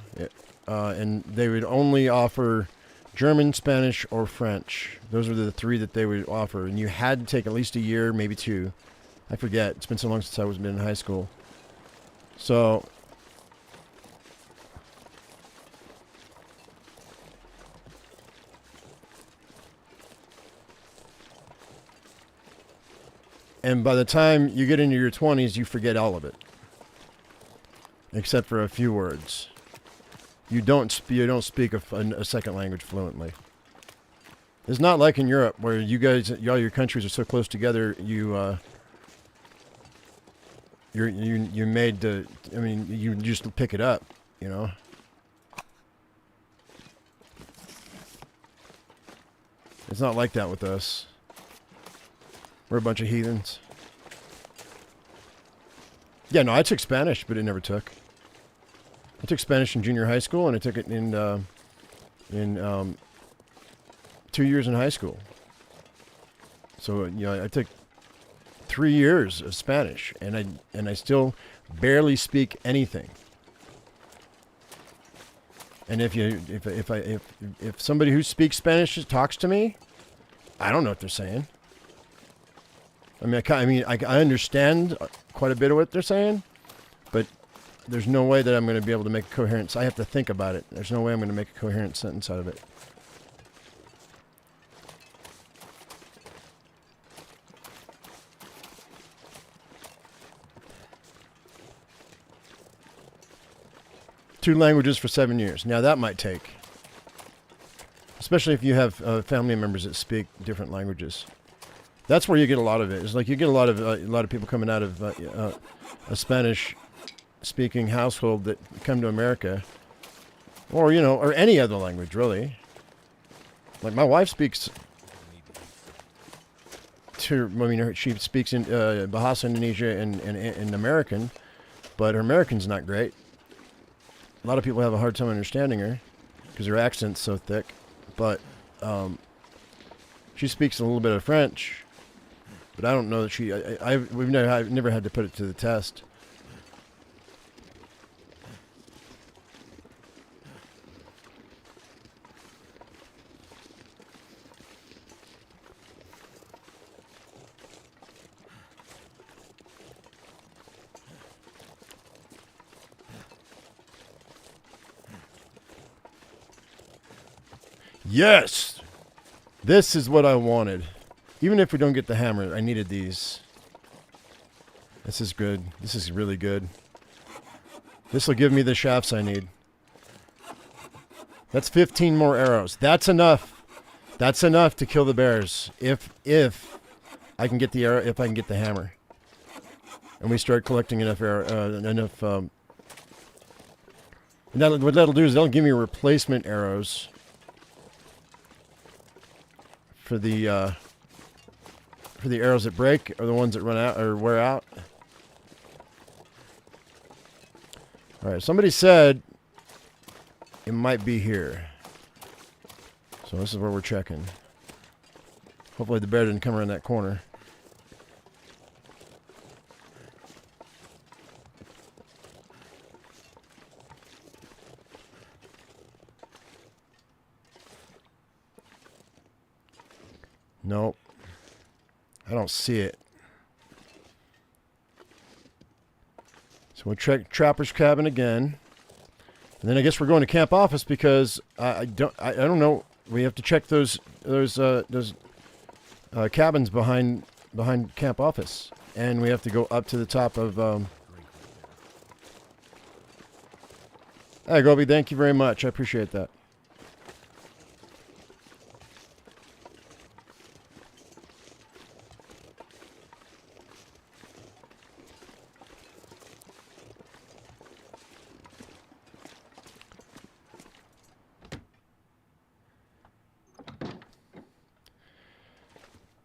and they would only offer German, Spanish, or French. Those were the three that they would offer, and you had to take at least a year, maybe two. I forget. It's been so long since I was been in high school. So. And by the time you get into your 20s, you forget all of it, except for a few words. You don't speak a second language fluently. It's not like in Europe where you guys, all your countries are so close together. You're made to. I mean, you just pick it up, you know. It's not like that with us. We're a bunch of heathens. Yeah, no, I took Spanish, but it never took. I took Spanish in junior high school, and I took it in 2 years in high school. So, you know, I took 3 years of Spanish, and I still barely speak anything. And if somebody who speaks Spanish talks to me, I don't know what they're saying. I understand quite a bit of what they're saying, but there's no way that I'm going to be able to make a coherent. I have to think about it. There's no way I'm going to make a coherent sentence out of it. Two languages for 7 years. Now that might take, especially if you have family members that speak different languages. That's where you get a lot of it. It's like you get a lot of people coming out of a Spanish-speaking household that come to America, or or any other language really. Like my wife speaks. She speaks in Bahasa Indonesia and American, but her American's not great. A lot of people have a hard time understanding her because her accent's so thick. But she speaks a little bit of French. But I don't know that I've never had to put it to the test. Yes! This is what I wanted. Even if we don't get the hammer, I needed these. This is good. This is really good. This will give me the shafts I need. That's 15 more arrows. That's enough. That's enough to kill the bears. If I can get the arrow, if I can get the hammer, and we start collecting enough what that'll do is that'll give me replacement arrows for the arrows that break or the ones that run out or wear out. All right, somebody said it might be here. So this is where we're checking. Hopefully the bear didn't come around that corner. Nope. I don't see it. So we'll check Trapper's cabin again. And then I guess we're going to camp office because I don't know. We have to check those cabins behind camp office, and we have to go up to the top of. Hey, Gobi, thank you very much. I appreciate that.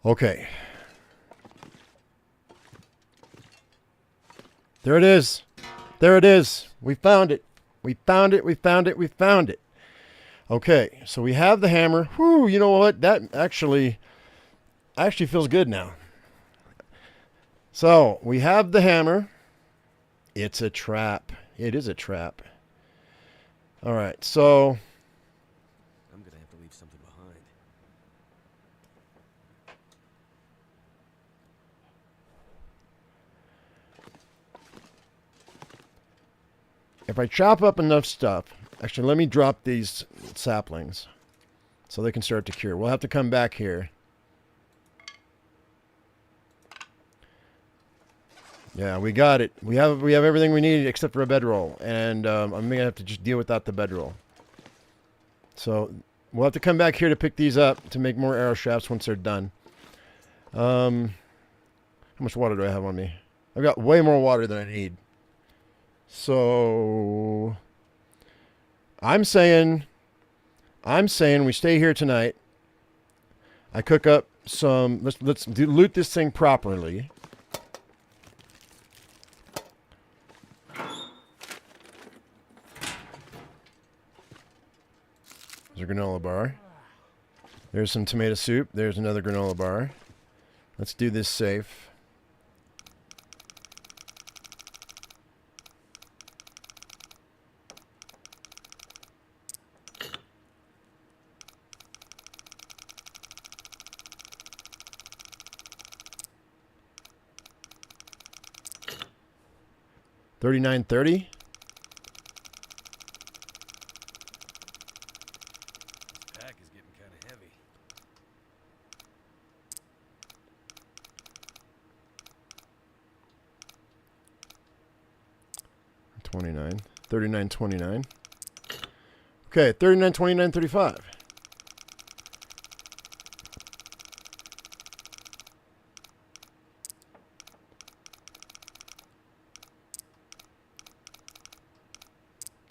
Okay. There it is. There it is. We found it. We found it. We found it. We found it. Okay, so we have the hammer. Whew, you know what? That actually feels good now. So we have the hammer. It's a trap. It is a trap. All right, so I'm gonna have to leave something behind. if I chop up enough stuff, actually, let me drop these saplings so they can start to cure. We'll have to come back here. Yeah, we got it. We have everything we need except for a bedroll, and I'm gonna have to just deal without the bedroll. So we'll have to come back here to pick these up to make more arrow shafts once they're done. How much water do I have on me? I've got way more water than I need. So I'm saying we stay here tonight. I cook up some. Let's loot this thing properly. There's a granola bar. There's some tomato soup. There's another granola bar. Let's do this safe. $39.30. Pack is getting kind of heavy. $39.29. Okay, $39.29.35.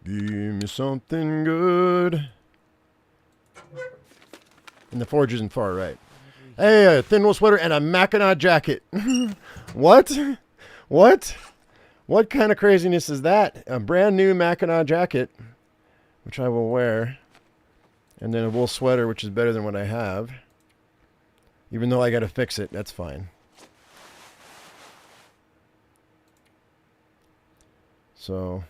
Give me something good. And the forge isn't far right. Hey, a thin wool sweater and a Mackinac jacket. What? What? What kind of craziness is that? A brand new Mackinac jacket, which I will wear. And then a wool sweater, which is better than what I have. Even though I got to fix it, that's fine. So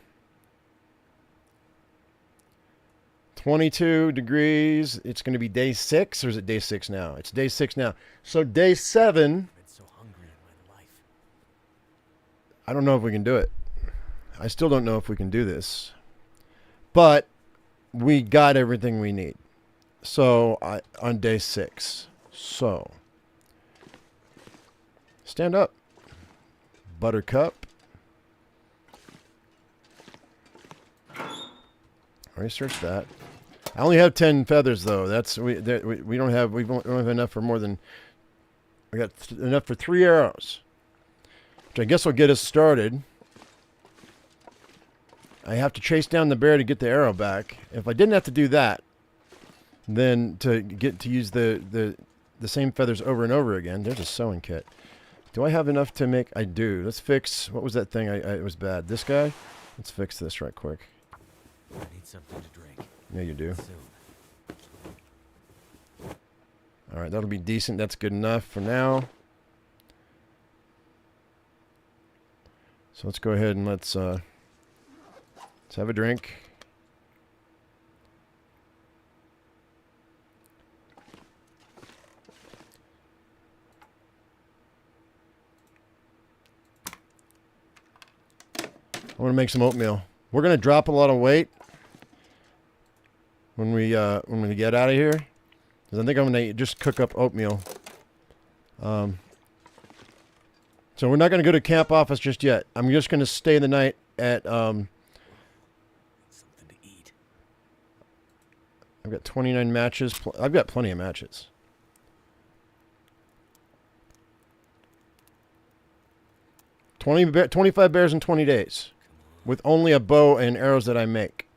22 degrees. It's going to be day 6, or is it day 6 now? It's day 6 now. So day 7. I've been so hungry in my life. I don't know if we can do it. I still don't know if we can do this. But we got everything we need. So on day 6. So stand up, Buttercup. Already searched that. I only have 10 feathers though. We don't have enough for more than we got enough for 3 arrows, which I guess will get us started. I have to chase down the bear to get the arrow back. If I didn't have to do that, then to use the same feathers over and over again. There's a sewing kit. Do I have enough to make? I do. Let's fix. What was that thing? It was bad. This guy. Let's fix this right quick. I need something to drink. Yeah, you do. Soon. All right, that'll be decent. That's good enough for now. So let's go ahead and let's have a drink. I'm gonna make some oatmeal. We're gonna drop a lot of weight when we get out of here, because I think I'm gonna just cook up oatmeal. So we're not gonna go to camp office just yet. I'm just gonna stay the night at Something to eat. I've got 29 matches. I've got plenty of matches. – 25 bears in 20 days. With only a bow and arrows that I make.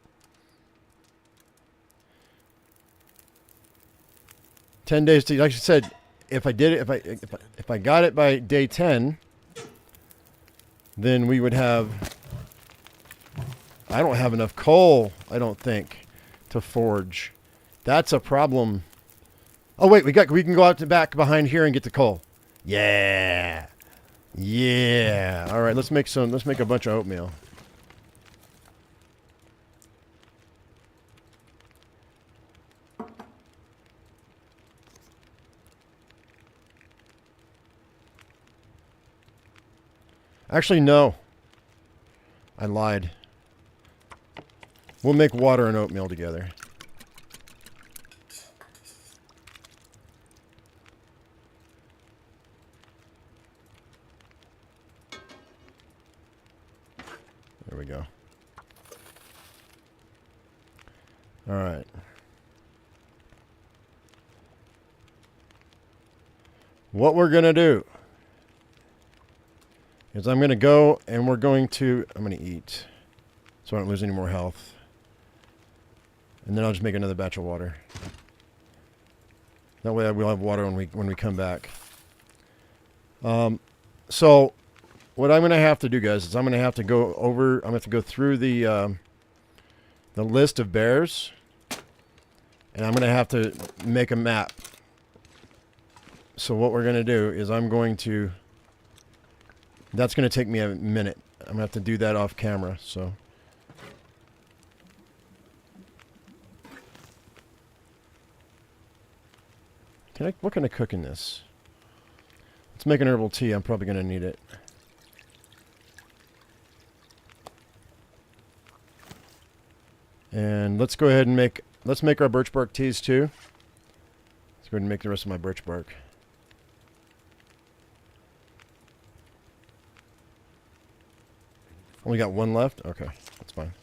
10 days to, like I said, if I did it, if I got it by day 10, then we would have, I don't have enough coal, I don't think, to forge. That's a problem. Oh wait, we can go out to back behind here and get the coal. Yeah. Yeah. All right, let's make a bunch of oatmeal. Actually, no. I lied. We'll make water and oatmeal together. There we go. All right. What we're going to do is I'm going to go and I'm going to eat so I don't lose any more health. And then I'll just make another batch of water. That way we'll have water when we come back. So what I'm going to have to do, guys, is I'm going to have to go through the list of bears, and I'm going to have to make a map. So what we're going to do is that's going to take me a minute. I'm going to have to do that off camera, so. What can I cook in this? Let's make an herbal tea. I'm probably going to need it. And let's go ahead and make our birch bark teas too. Let's go ahead and make the rest of my birch bark. Only got one left? Okay, that's fine.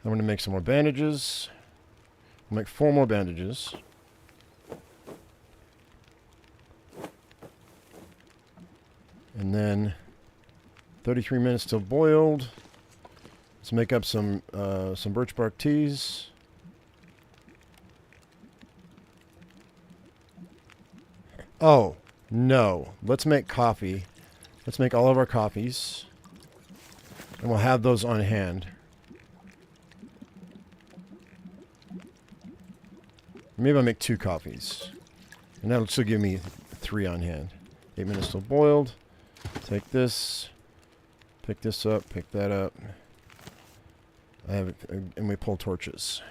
I'm going to make some more bandages. I'll make 4 more bandages. And then 33 minutes till boiled. Let's make up some birch bark teas. Oh, no. Let's make coffee. Let's make all of our coffees. And we'll have those on hand. Maybe I'll make 2 coffees. And that'll still give me 3 on hand. 8 minutes till boiled. Take this. Pick this up. Pick that up. I have it, and we pull torches.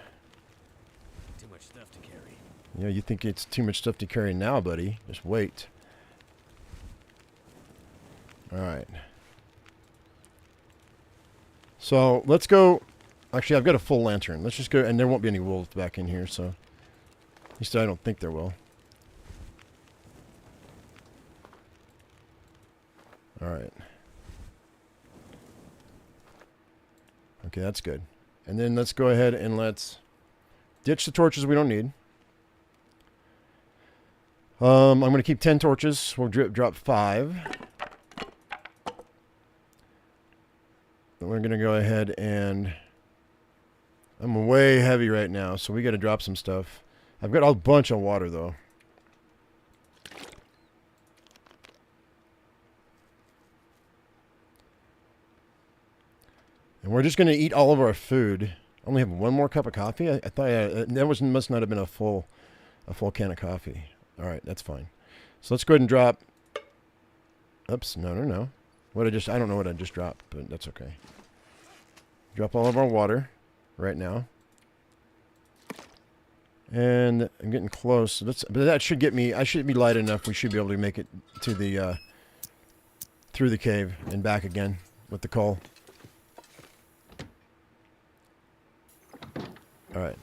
Too much stuff to carry. Yeah, you think it's too much stuff to carry now, buddy. Just wait. Alright. So, let's go. Actually, I've got a full lantern. Let's just go, and there won't be any wolves back in here, so. At least I don't think there will. Alright. Okay, that's good. And then let's go ahead and let's ditch the torches we don't need. I'm going to keep 10 torches. We'll drop 5. And we're going to go ahead and... I'm way heavy right now, so we got to drop some stuff. I've got a bunch of water, though. And we're just going to eat all of our food. I only have 1 more cup of coffee. I thought that must not have been a full can of coffee. All right, that's fine. So let's go ahead and drop. Oops, no. I don't know what I just dropped, but that's okay. Drop all of our water right now. And I'm getting close. But that should get me. I should be light enough. We should be able to make it to the through the cave and back again with the coal. All right.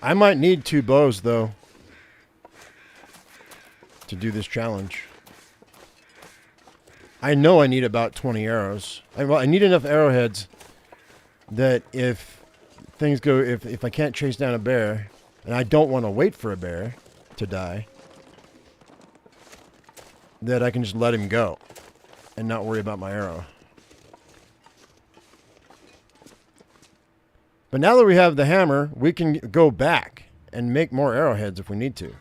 I might need 2 bows though to do this challenge. I know I need about 20 arrows. I need enough arrowheads that if things go, if I can't chase down a bear, and I don't want to wait for a bear to die, that I can just let him go and not worry about my arrow. But now that we have the hammer, we can go back and make more arrowheads if we need to.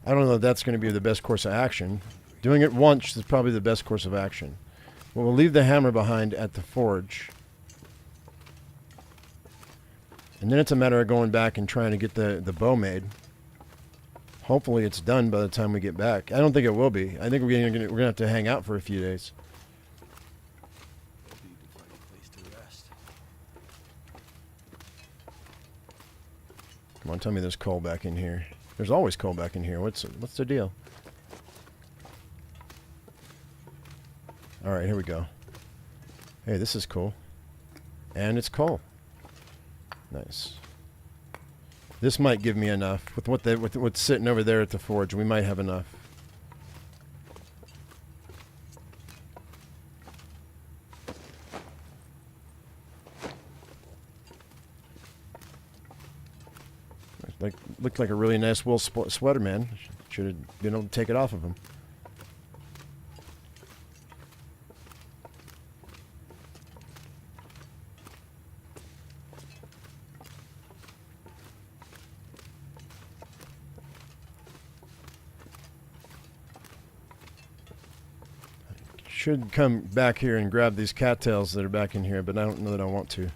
I don't know if that's going to be the best course of action. Doing it once is probably the best course of action. But we'll leave the hammer behind at the forge. And then it's a matter of going back and trying to get the bow made. Hopefully it's done by the time we get back. I don't think it will be. I think we're going to have to hang out for a few days. We'll need to find a place to rest. Come on, tell me there's coal back in here. There's always coal back in here. What's the deal? All right, here we go. Hey, this is cool. And it's coal. Nice. This might give me enough. With what's sitting over there at the forge, we might have enough. Looked like a really nice wool sweater, man. Should have been able to take it off of him. Should come back here and grab these cattails that are back in here, but I don't know that I want to.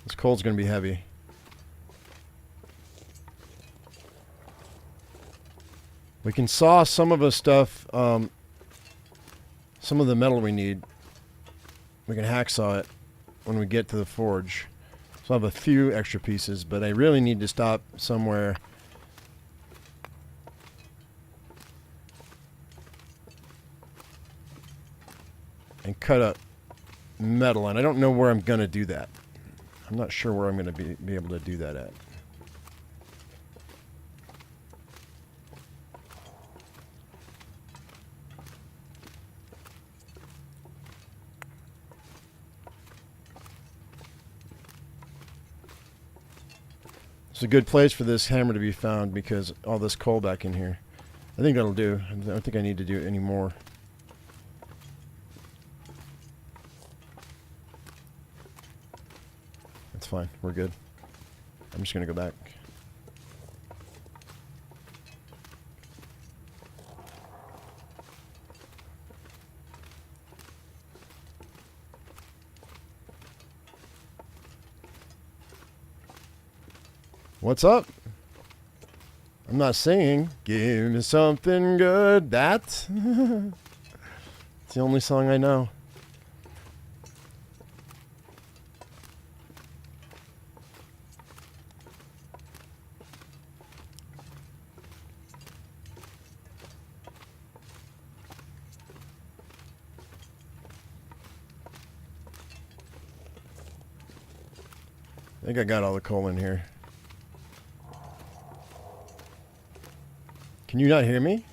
This coal's going to be heavy. We can saw some of the stuff, some of the metal we need. We can hacksaw it when we get to the forge. So I have a few extra pieces, but I really need to stop somewhere and cut up metal, and I don't know where I'm going to do that. I'm not sure where I'm going to be able to do that at. It's a good place for this hammer to be found because all this coal back in here. I think that'll do. I don't think I need to do it anymore. That's fine. We're good. I'm just going to go back. What's up? I'm not singing. Give me something good. That? It's the only song I know. I think I got all the coal in here. Can you not hear me?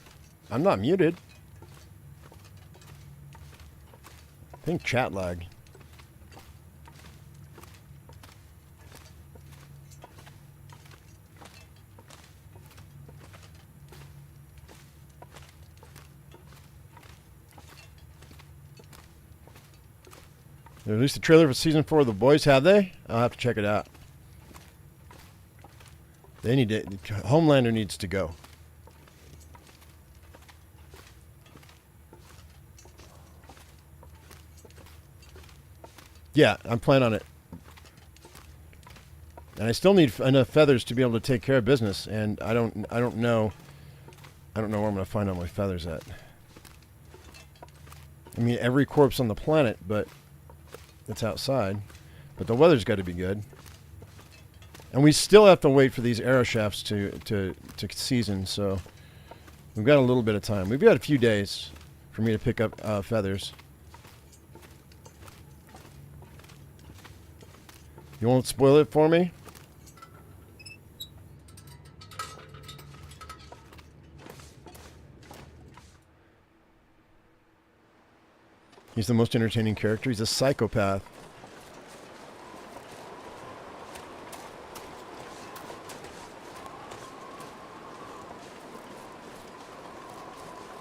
I'm not muted. I think chat lag. They released the trailer for season 4 of The Boys, have they? I'll have to check it out. They need to. Homelander needs to go. Yeah, I'm planning on it. And I still need enough feathers to be able to take care of business. And I don't know where I'm going to find all my feathers at. I mean, every corpse on the planet, but it's outside. But the weather's got to be good. And we still have to wait for these arrow shafts to season, so we've got a little bit of time. We've got a few days for me to pick up feathers. You won't spoil it for me? He's the most entertaining character. He's a psychopath.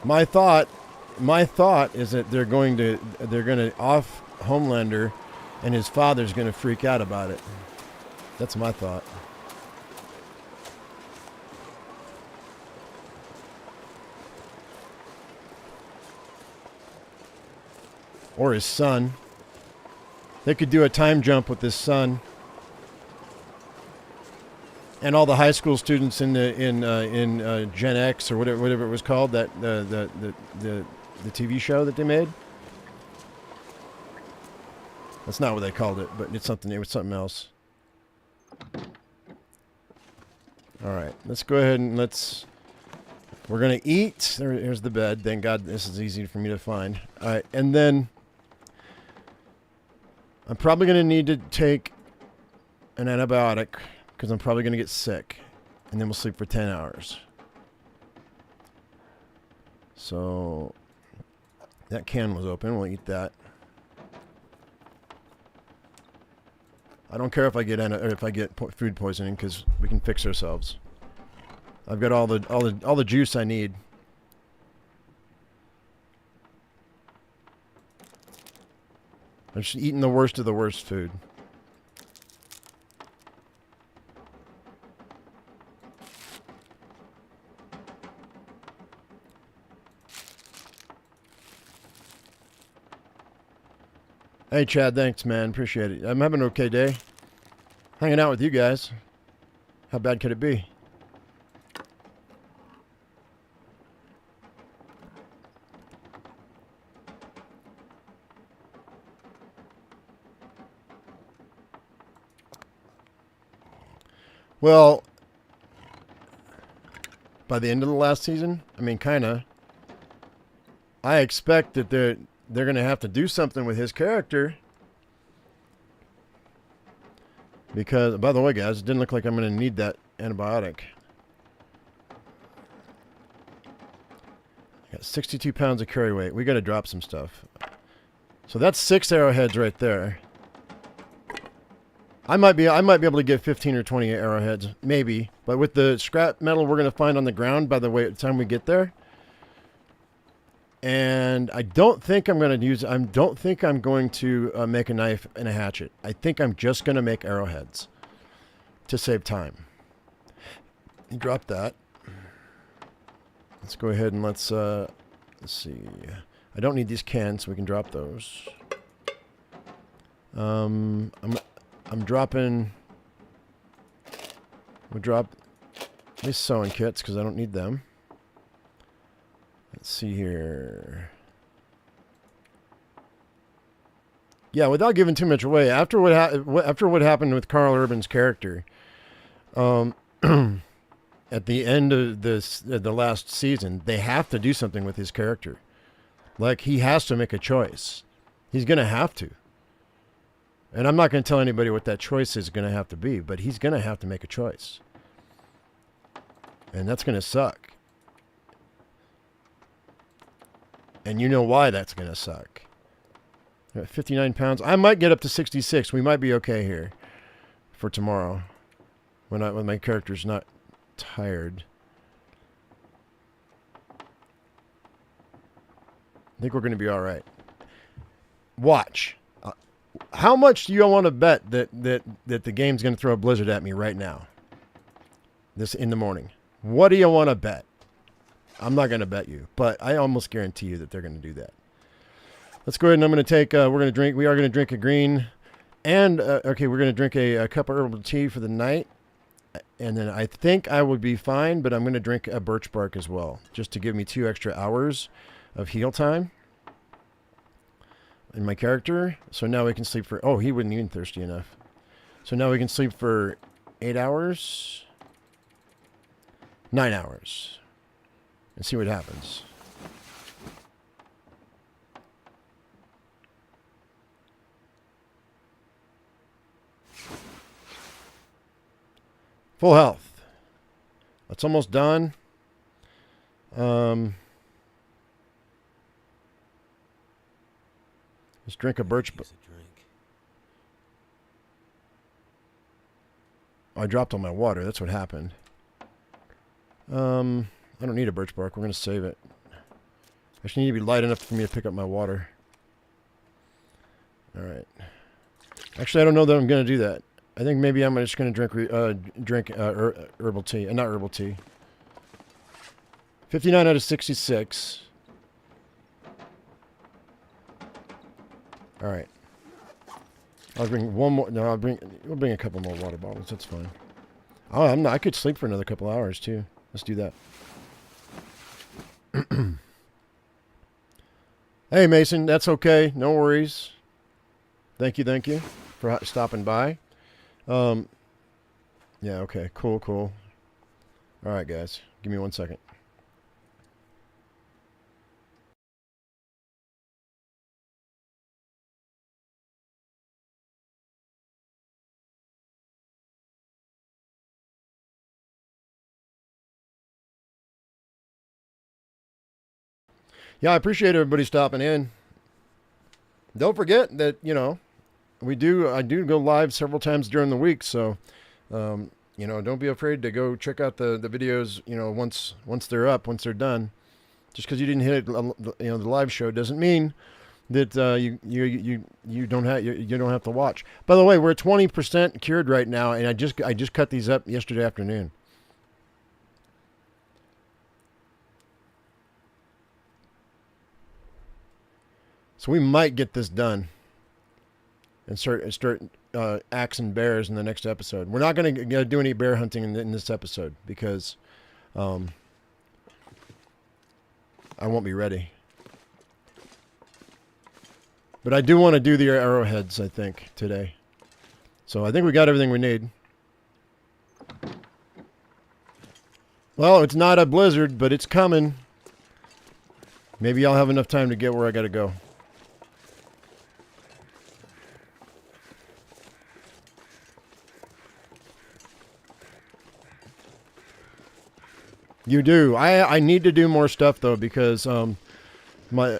My thought is that they're going to off Homelander, and his father's going to freak out about it. That's my thought. Or his son. They could do a time jump with his son. And all the high school students in Gen X or whatever it was called, that the TV show that they made. That's not what they called it, but it's something. It was something else. All right, let's go ahead and we're gonna eat. Here's the bed. Thank God this is easy for me to find. All right, and then I'm probably gonna need to take an antibiotic, because I'm probably going to get sick. And then we'll sleep for 10 hours. So that can was open. We'll eat that. I don't care if I get food poisoning, because we can fix ourselves. I've got all the juice I need. I'm just eating the worst of the worst food. Hey, Chad, thanks, man. Appreciate it. I'm having an okay day. Hanging out with you guys. How bad could it be? Well, by the end of the last season, I mean, kind of, I expect that they're going to have to do something with his character. Because, by the way, guys, it didn't look like I'm going to need that antibiotic. I got 62 pounds of carry weight. We got to drop some stuff. So that's 6 arrowheads right there. I might be able to get 15 or 20 arrowheads, maybe. But with the scrap metal we're going to find on the ground, by the way, at the time we get there. And I don't think I'm going to make a knife and a hatchet. I think I'm just going to make arrowheads to save time. Drop that. Let's go ahead and let's see. I don't need these cans, so we can drop those. I'm dropping. We'll drop these sewing kits because I don't need them. Let's see here. Yeah, without giving too much away, after what happened with Carl Urban's character, at the end of the last season, they have to do something with his character. Like, he has to make a choice. He's going to have to. And I'm not going to tell anybody what that choice is going to have to be, but he's going to have to make a choice. And that's going to suck. And you know why that's going to suck. 59 pounds. I might get up to 66. We might be okay here for tomorrow. When my character's not tired. I think we're going to be all right. Watch. How much do you want to bet that the game's going to throw a blizzard at me right now? This in the morning. What do you want to bet? I'm not going to bet you, but I almost guarantee you that they're going to do that. Let's go ahead and I'm going to take. We are going to drink a green And okay, we're gonna drink a cup of herbal tea for the night, and then I think I would be fine. But I'm gonna drink a birch bark as well, just to give me 2 extra hours of heal time in my character. So now we can sleep for. Oh, he wouldn't even thirsty enough. So now we can sleep for 8 hours, 9 hours, and see what happens. Full health. That's almost done. Let's drink a birch. Use a drink. I dropped all my water. That's what happened. I don't need a birch bark. We're going to save it. I just need to be light enough for me to pick up my water. All right. Actually, I don't know that I'm going to do that. I think maybe I'm just going to drink herbal tea. Not herbal tea. 59 out of 66. All right. I'll bring one more. No, we'll bring a couple more water bottles. That's fine. Oh, I could sleep for another couple hours too. Let's do that. Hey, Mason, that's okay. No worries. Thank you for stopping by. Yeah, okay, cool. All right, guys, give me 1 second. Yeah, I appreciate everybody stopping in. Don't forget that, I do go live several times during the week, so don't be afraid to go check out the videos, once they're up, once they're done. Just because you didn't hit it, the live show doesn't mean that you don't have to watch. By the way, we're 20% cured right now, and I just cut these up yesterday afternoon. So we might get this done and start axing bears in the next episode. We're not going to do any bear hunting in this episode because I won't be ready. But I do want to do the arrowheads, I think, today. So I think we got everything we need. Well, it's not a blizzard, but it's coming. Maybe I'll have enough time to get where I got to go. You do. I need to do more stuff though because my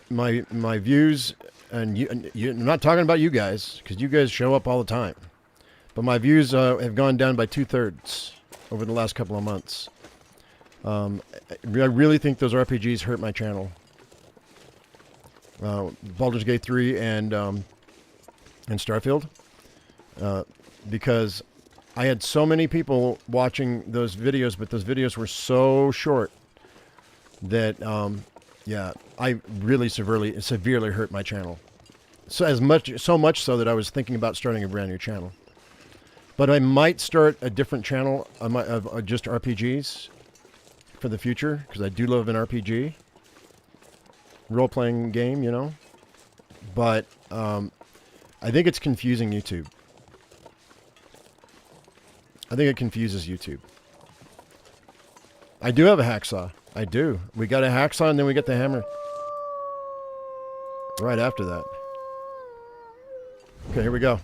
views and I'm not talking about you guys because you guys show up all the time, but my views have gone down by 2/3 over the last couple of months. I really think those RPGs hurt my channel. Baldur's Gate 3 and Starfield, because I had so many people watching those videos, but those videos were so short that, I really severely hurt my channel. So much so that I was thinking about starting a brand new channel. But I might start a different channel of just RPGs for the future, because I do love an RPG. Role-playing game, But I think it's confusing YouTube. I think it confuses YouTube. I do have a hacksaw. I do. We got a hacksaw and then we get the hammer. Right after that. Okay, here we go.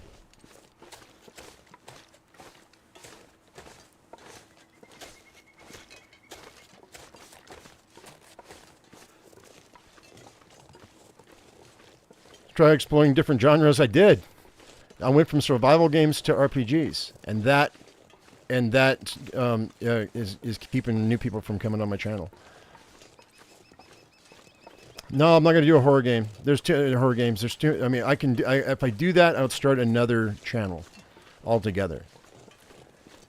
Try exploring different genres. I did. I went from survival games to RPGs, and that is keeping new people from coming on my channel. No, I'm not going to do a horror game. There's two horror games. There's two. I mean, if I do that, I'll start another channel altogether.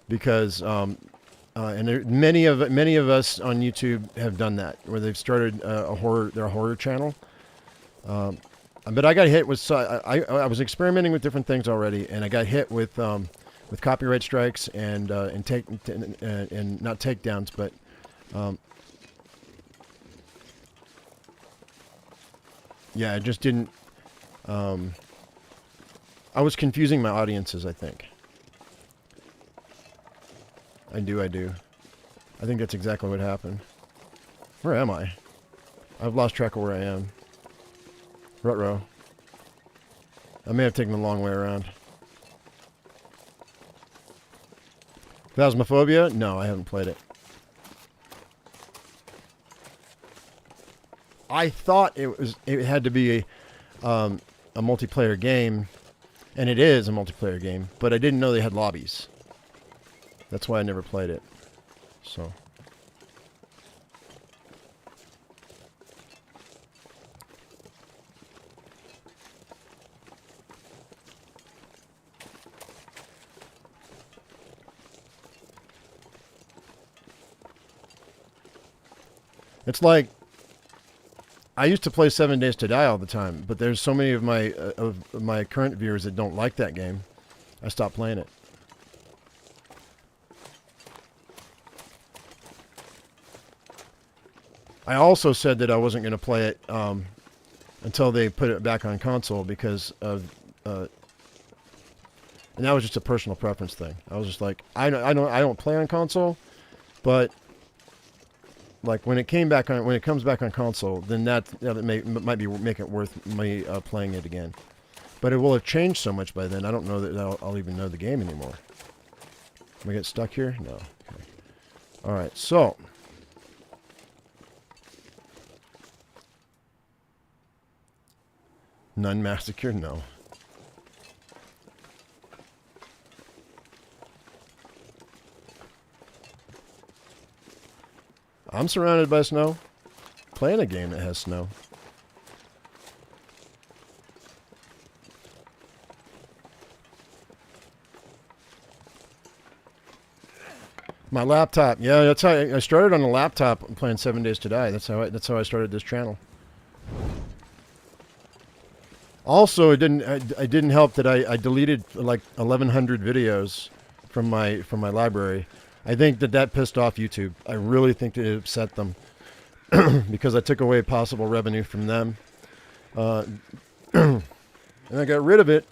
Because many of us on YouTube have done that, where they've started their horror channel. But I got hit with I was experimenting with different things already, and I got hit with copyright strikes and and not takedowns, but yeah, I just didn't. I was confusing my audiences, I think. I do. I think that's exactly what happened. Where am I? I've lost track of where I am. Ruh-roh. I may have taken the long way around. Phasmophobia? No, I haven't played it. I thought it had to be a multiplayer game, and it is a multiplayer game, but I didn't know they had lobbies. That's why I never played it. So it's like I used to play 7 Days to Die all the time, but there's so many of my current viewers that don't like that game. I stopped playing it. I also said that I wasn't going to play it until they put it back on console because of, and that was just a personal preference thing. I was just like, I don't play on console, but like when it comes back on console, then that might make it worth me playing it again. But it will have changed so much by then. I don't know that I'll even know the game anymore. Am I get stuck here? No. Okay. All right. So. Nun Massacre? No. I'm surrounded by snow. Playing a game that has snow. My laptop. Yeah, that's how I started on a laptop playing 7 Days to Die. That's how I started this channel. Also, it didn't help that I deleted like 1,100 videos from my library. I think that pissed off YouTube. I really think that it upset them because I took away possible revenue from them, and I got rid of it.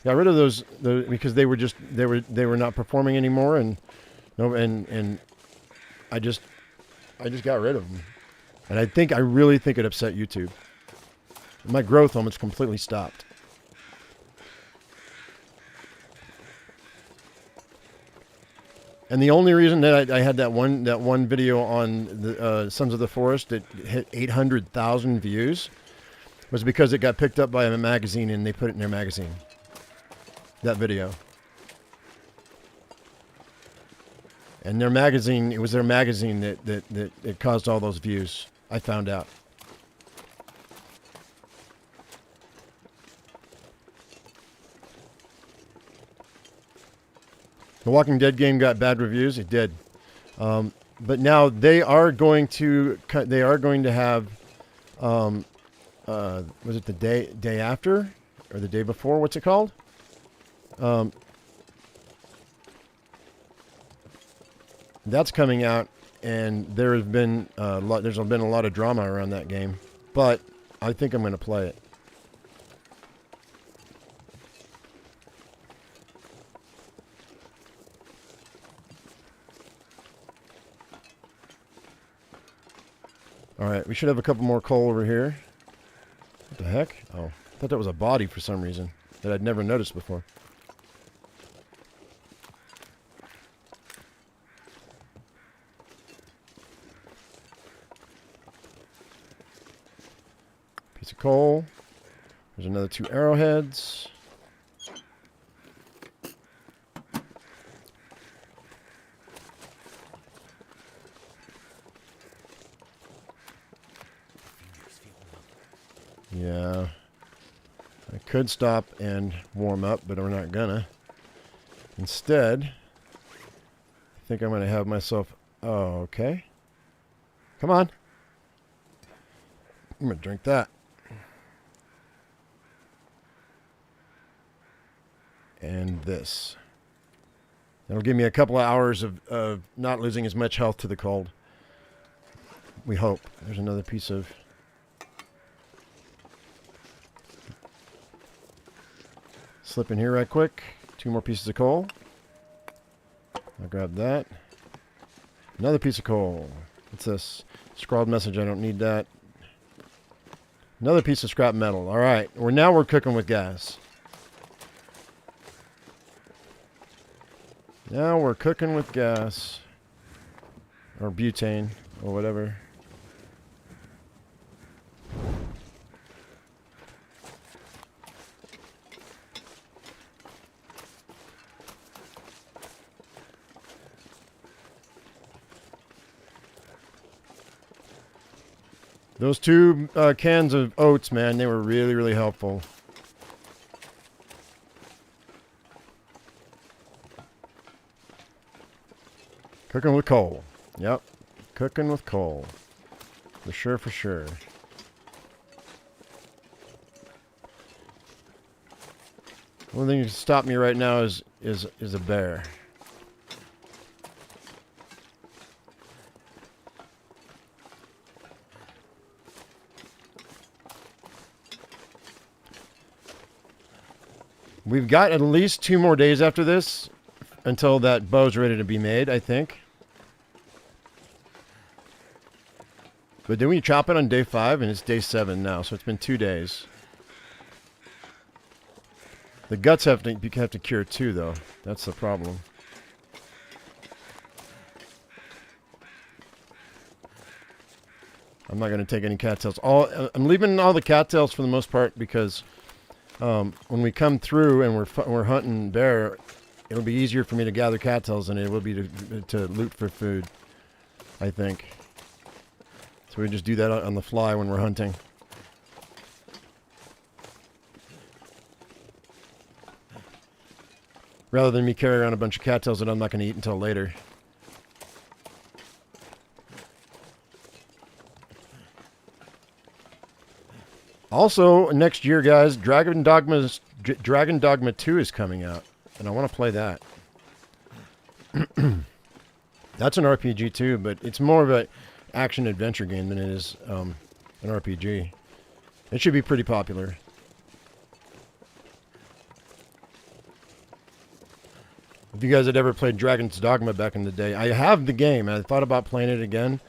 Got rid of those because they were not performing anymore, and I just got rid of them. And I really think it upset YouTube. My growth almost completely stopped. And the only reason that I had that one video on the Sons of the Forest that hit 800,000 views was because it got picked up by a magazine and they put it in their magazine. That video. And it was their magazine that caused all those views. I found out. The Walking Dead game got bad reviews. It did, but now they are going to have. Was it the day after or the day before? What's it called? That's coming out, and there's been a lot of drama around that game, but I think I'm going to play it. All right, we should have a couple more coal over here. What the heck? Oh, I thought that was a body for some reason that I'd never noticed before. Piece of coal. There's another 2 arrowheads. Yeah, I could stop and warm up, but we're not gonna. Instead, I think I'm gonna have myself. Oh, okay. Come on. I'm gonna drink that. and this. That'll give me a couple of hours of not losing as much health to the cold. We hope. There's another piece of... Slip in here right quick. 2 more pieces of coal. I'll grab that. Another piece of coal. What's this? Scrawled message. I don't need that. Another piece of scrap metal. All right. Now we're cooking with gas. Now we're cooking with gas. Or butane. Or whatever. Those 2 cans of oats, man, they were really, really helpful. Cooking with coal. Yep. Cooking with coal. For sure, for sure. One thing that can stop me right now is a bear. We've got at least 2 more days after this until that bow's ready to be made, I think. But then we chop it on day 5, and it's day 7 now, so it's been 2 days. The guts have to cure too, though. That's the problem. I'm not going to take any cattails. I'm leaving all the cattails for the most part because when we come through and we're hunting bear, it'll be easier for me to gather cattails than it will be to loot for food, I think. So we just do that on the fly when we're hunting. Rather than me carry around a bunch of cattails that I'm not going to eat until later. Also, next year, guys, Dragon Dogma 2 is coming out, and I want to play that. That's an RPG too, but it's more of an action-adventure game than it is an RPG. It should be pretty popular. If you guys had ever played Dragon's Dogma back in the day, I have the game. I thought about playing it again,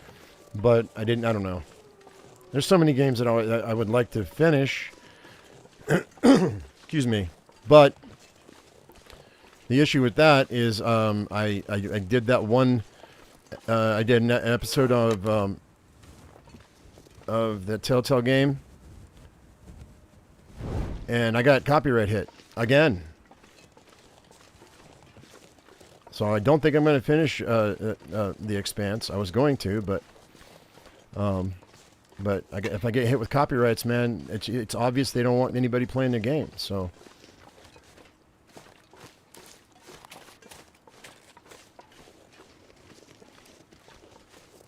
but I didn't. I don't know. There's so many games that I would like to finish. Excuse me. But the issue with that is I did that one. I did an episode of the Telltale game, and I got copyright hit again. So I don't think I'm going to finish The Expanse. I was going to, but if I get hit with copyrights, man, it's obvious they don't want anybody playing their game. So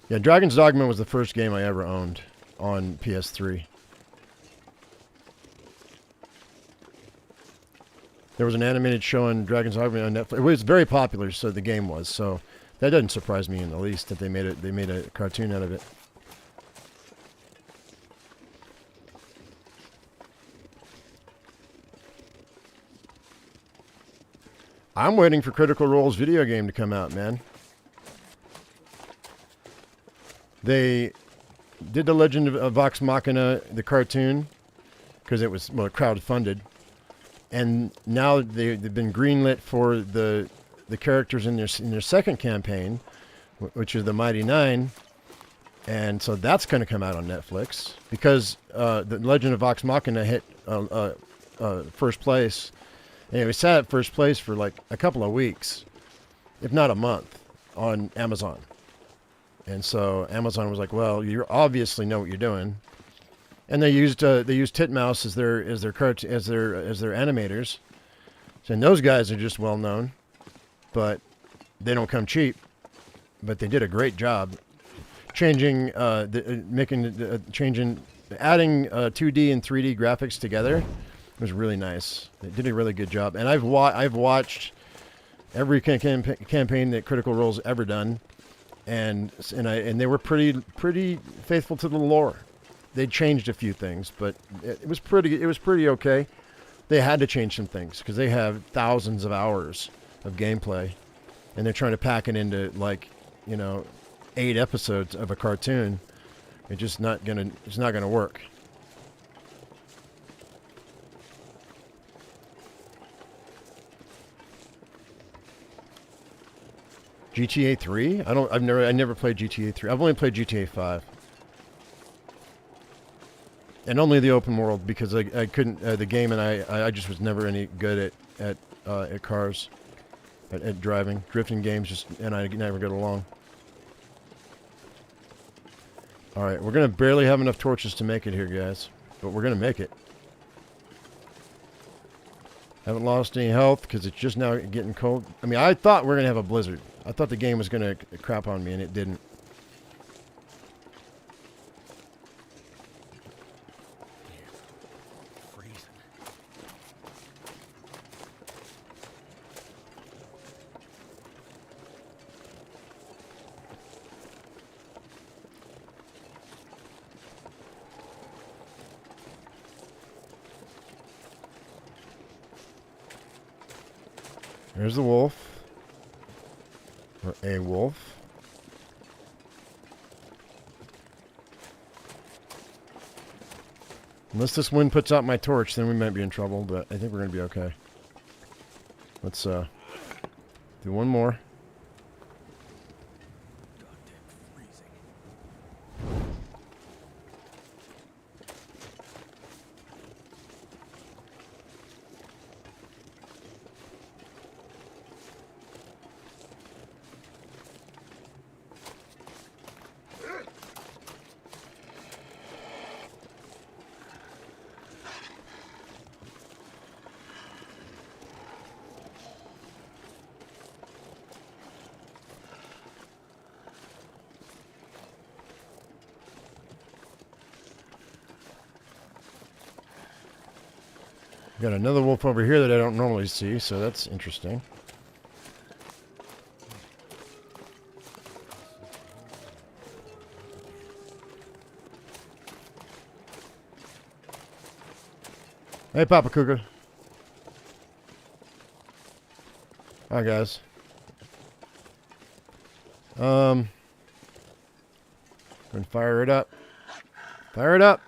yeah, Dragon's Dogma was the first game I ever owned on PS3. There was an animated show on Dragon's Dogma on Netflix. It was very popular, so the game was. So that doesn't surprise me in the least that they made a cartoon out of it. I'm waiting for Critical Role's video game to come out, man. They did The Legend of Vox Machina, the cartoon, because it was crowdfunded. And now they've been greenlit for the characters in their second campaign, which is the Mighty Nine. And so that's going to come out on Netflix because the Legend of Vox Machina hit first place. And it was sat at first place for like a couple of weeks, if not a month, on Amazon. And so Amazon was like, "Well, you obviously know what you're doing," and they used Titmouse as their animators. And those guys are just well known, but they don't come cheap. But they did a great job changing, adding 2D and 3D graphics together. It was really nice. They did a really good job. And I've watched every campaign that Critical Role's ever done, and they were pretty faithful to the lore. They changed a few things, but it was pretty okay. They had to change some things because they have thousands of hours of gameplay, and they're trying to pack it into, like, 8 episodes of a cartoon. It's not gonna work. GTA 3? I never played GTA 3. I've only played GTA 5. And only the open world, because I couldn't the game, and I just was never any good at cars, at driving. Drifting games and I never get along. All right, we're gonna barely have enough torches to make it here, guys, but we're gonna make it. Haven't lost any health because it's just now getting cold. I mean, I thought we were gonna have a blizzard. I thought the game was gonna crap on me, and it didn't. There's the wolf. Or a wolf. Unless this wind puts out my torch, then we might be in trouble, but I think we're going to be okay. Let's do one more. Got another wolf over here that I don't normally see, so that's interesting. Hey, Papa Cougar. Hi, guys. Go and fire it up. Fire it up.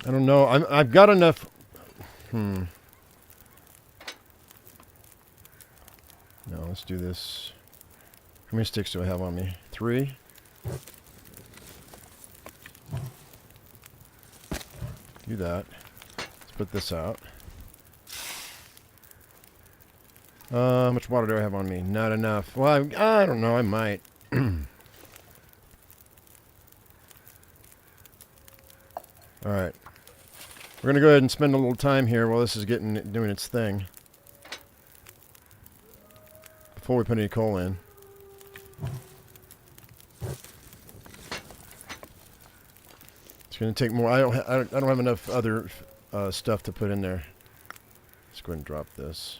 I don't know. I've got enough. No, let's do this. How many sticks do I have on me? 3. Do that. Let's put this out. How much water do I have on me? Not enough. Well, I don't know. I might. All right. We're going to go ahead and spend a little time here while this is doing its thing. Before we put any coal in. It's going to take more. I don't have enough other stuff to put in there. Let's go ahead and drop this.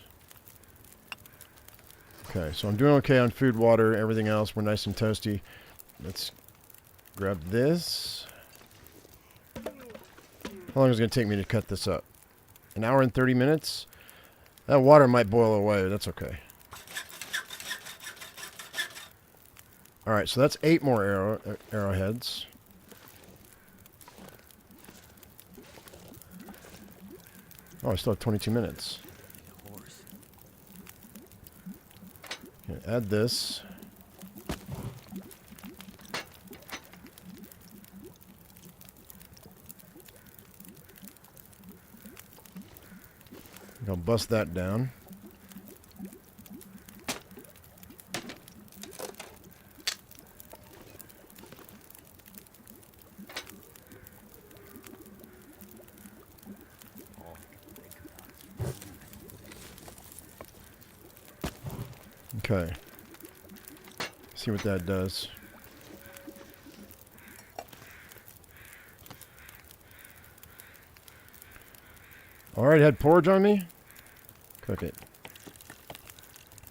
Okay, so I'm doing okay on food, water, everything else. We're nice and toasty. Let's grab this. How long is it going to take me to cut this up? 1 hour and 30 minutes? That water might boil away. That's okay. Alright, so that's 8 more arrowheads. Oh, I still have 22 minutes. Okay, add this. bust that down. Okay. See what that does. Already had porridge on me? Cook it.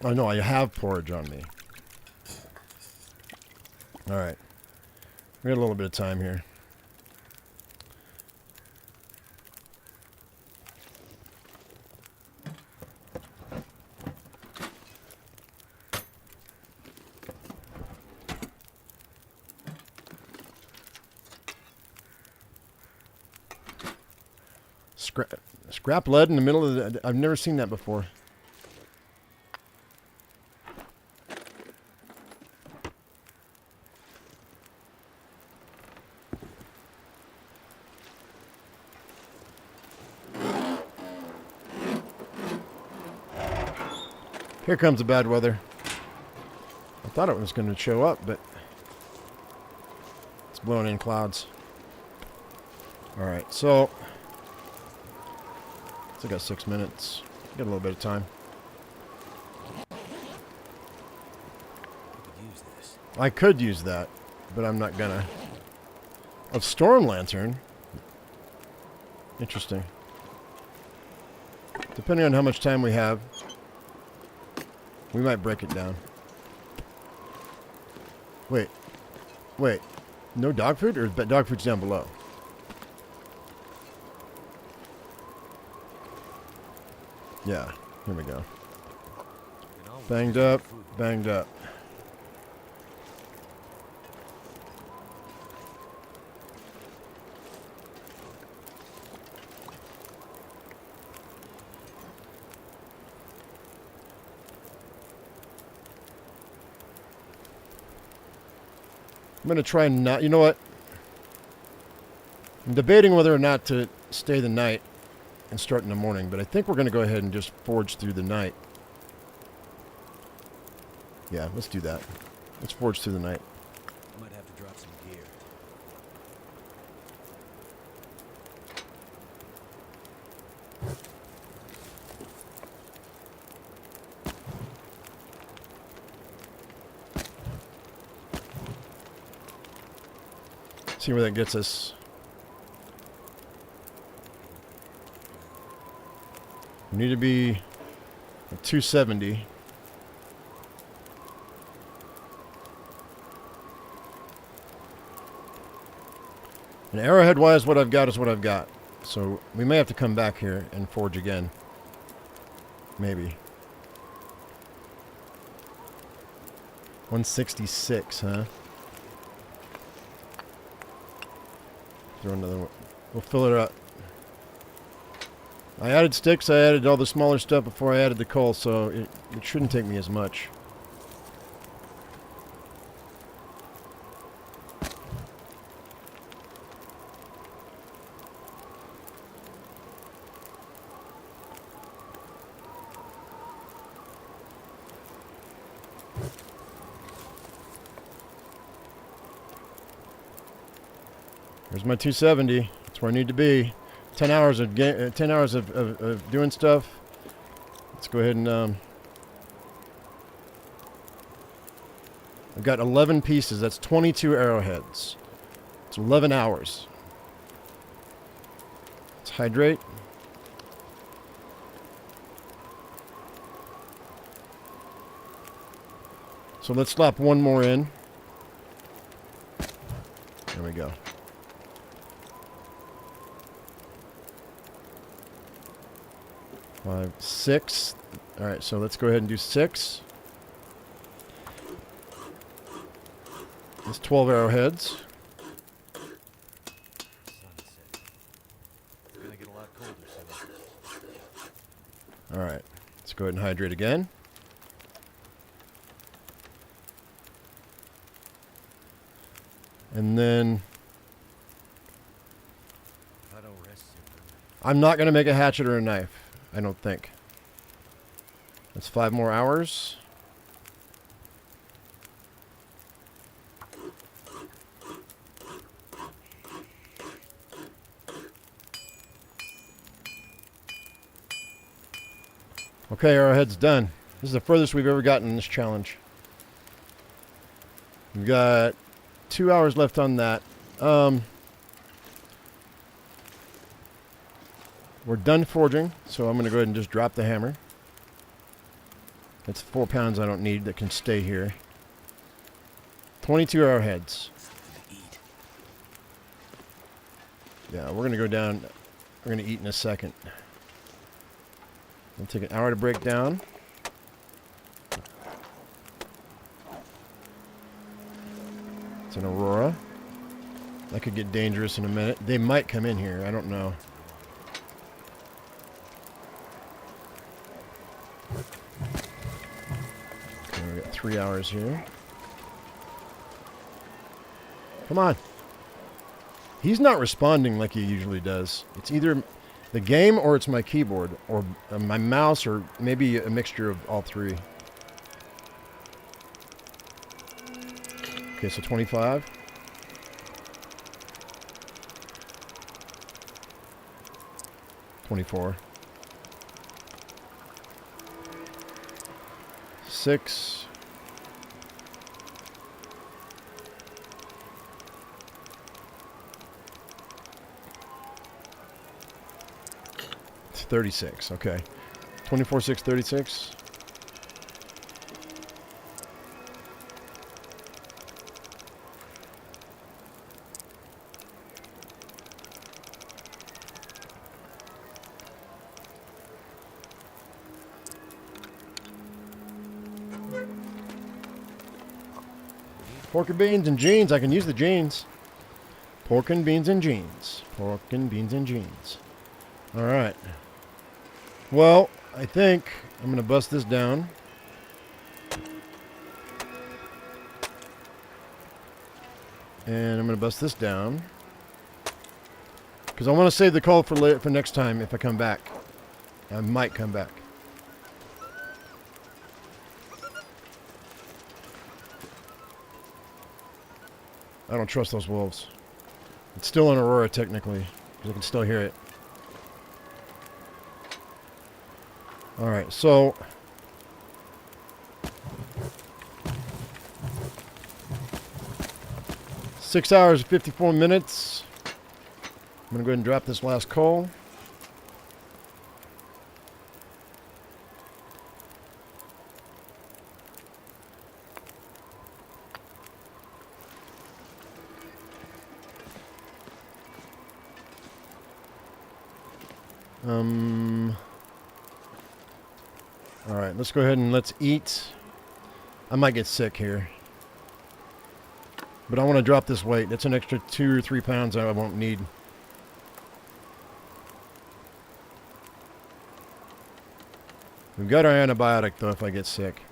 Oh no, I have porridge on me. Alright. We got a little bit of time here. Scrap lead in the middle of the... I've never seen that before. Here comes the bad weather. I thought it was going to show up, but it's blowing in clouds. Alright, so... I got 6 minutes. Got a little bit of time. I could use that, but I'm not gonna. A storm lantern? Interesting. Depending on how much time we have, we might break it down. Wait. No dog food? Or dog food's down below? Yeah, here we go. Banged up, banged up. I'm going to try and not... You know what? I'm debating whether or not to stay the night and start in the morning, but I think we're going to go ahead and just forge through the night. Yeah, let's do that. Let's forge through the night. Might have to drop some gear. See where that gets us. We need to be at 270. And arrowhead wise, what I've got is what I've got. So we may have to come back here and forge again. Maybe. 166, huh? Throw another one. We'll fill it up. I added sticks, I added all the smaller stuff before I added the coal, so it shouldn't take me as much. Here's my 270. That's where I need to be. 10 hours of of doing stuff. Let's go ahead and I've got 11 pieces. That's 22 arrowheads. It's 11 hours. Let's hydrate. So let's slap one more in. There we go. 5, 6. All right, so let's go ahead and do 6. That's 12 arrowheads. It's gonna get a lot colder soon. All right, let's go ahead and hydrate again. And then If I don't rest soon, I'm not going to make a hatchet or a knife, I don't think. That's 5 more hours. Okay, arrowhead's done. This is the furthest we've ever gotten in this challenge. We've got 2 hours left on that. We're done forging, so I'm going to go ahead and just drop the hammer. That's 4 pounds I don't need that can stay here. 22 arrowheads. Yeah, we're going to go down. We're going to eat in a second. It'll take an hour to break down. It's an Aurora. That could get dangerous in a minute. They might come in here. I don't know. Okay, we got 3 hours here. Come on. He's not responding like he usually does. It's either the game or it's my keyboard or my mouse or maybe a mixture of all three. Okay, so 25. $24. 6. 36. Okay. 24, 6, 36. Pork and beans and jeans. I can use the jeans. Pork and beans and jeans. Pork and beans and jeans. All right. Well, I think I'm going to bust this down. And I'm going to bust this down. Because I want to save the coal for next time if I come back. I might come back. I don't trust those wolves. It's still an Aurora technically, because I can still hear it. Alright, so... Six hours and 54 minutes. I'm going to go ahead and drop this last coal. Alright, let's go ahead and let's eat. I might get sick here. But I want to drop this weight. That's an extra 2 or 3 pounds I won't need. We've got our antibiotic, though, if I get sick.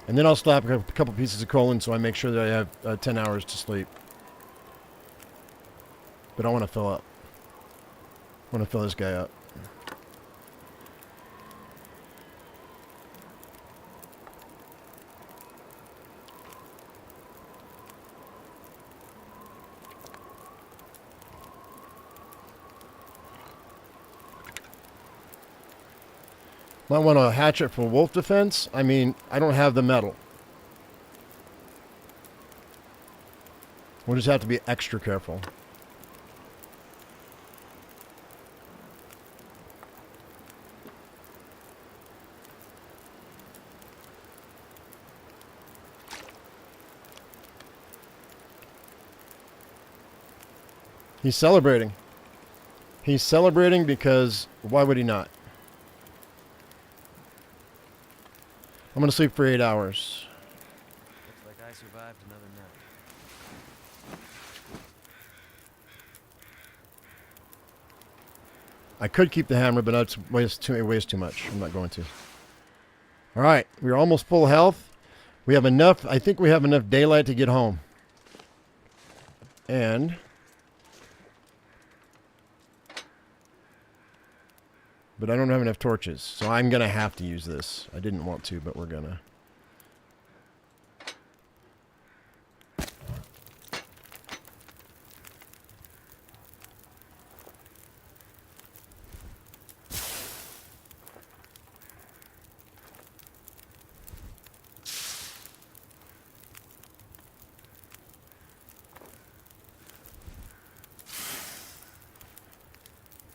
And then I'll slap a couple pieces of coal in so I make sure that I have 10 hours to sleep. But I want to fill up. I want to fill this guy up. Might want a hatchet for wolf defense. I mean, I don't have the metal. We'll just have to be extra careful. He's celebrating. He's celebrating because why would he not? I'm going to sleep for 8 hours. Looks like I survived another night. I could keep the hammer, but that's it weighs too much. I'm not going to. All right, we're almost full health. We have enough. I think we have enough daylight to get home. And But I don't have enough torches, so I'm going to have to use this. I didn't want to, but we're going to.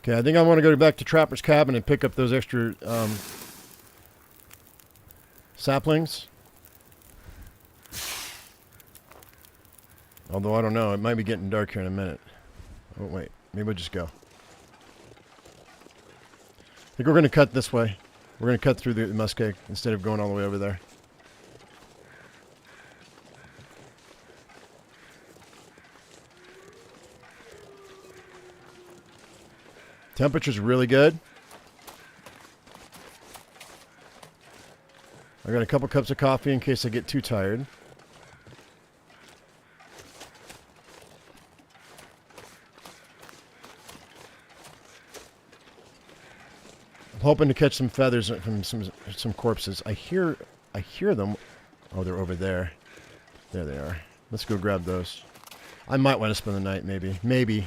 Okay, I think I want to go back to Trapper's Cabin and pick up those extra saplings. Although I don't know, it might be getting dark here in a minute. Oh wait, maybe we'll just go. I think we're going to cut this way. We're going to cut through the muskeg instead of going all the way over there. Temperature's really good. I got a couple cups of coffee in case I get too tired. I'm hoping to catch some feathers from some corpses. I hear them. Oh, they're over there. There they are. Let's go grab those. I might want to spend the night, maybe. Maybe.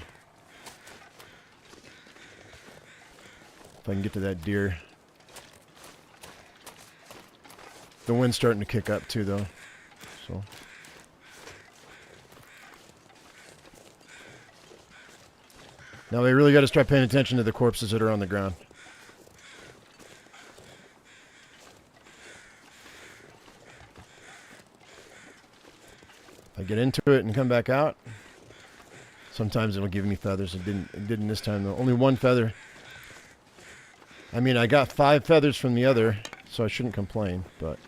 If I can get to that deer. The wind's starting to kick up too, though. So. Now we really got to start paying attention to the corpses that are on the ground. If I get into it and come back out, sometimes it'll give me feathers. It didn't this time though. Only one feather. I mean, I got 5 feathers from the other, so I shouldn't complain, but...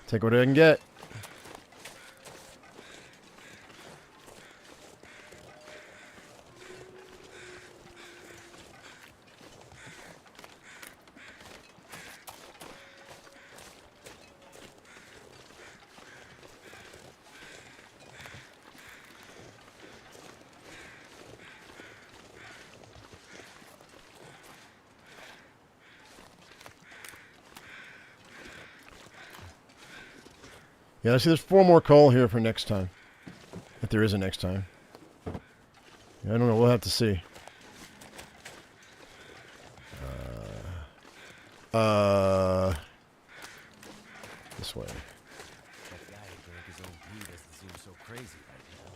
Take what I can get. Yeah, I see there's 4 more coal here for next time. If there is a next time. Yeah, I don't know, we'll have to see. This way. That guy who drank his own pee doesn't seem so crazy right now.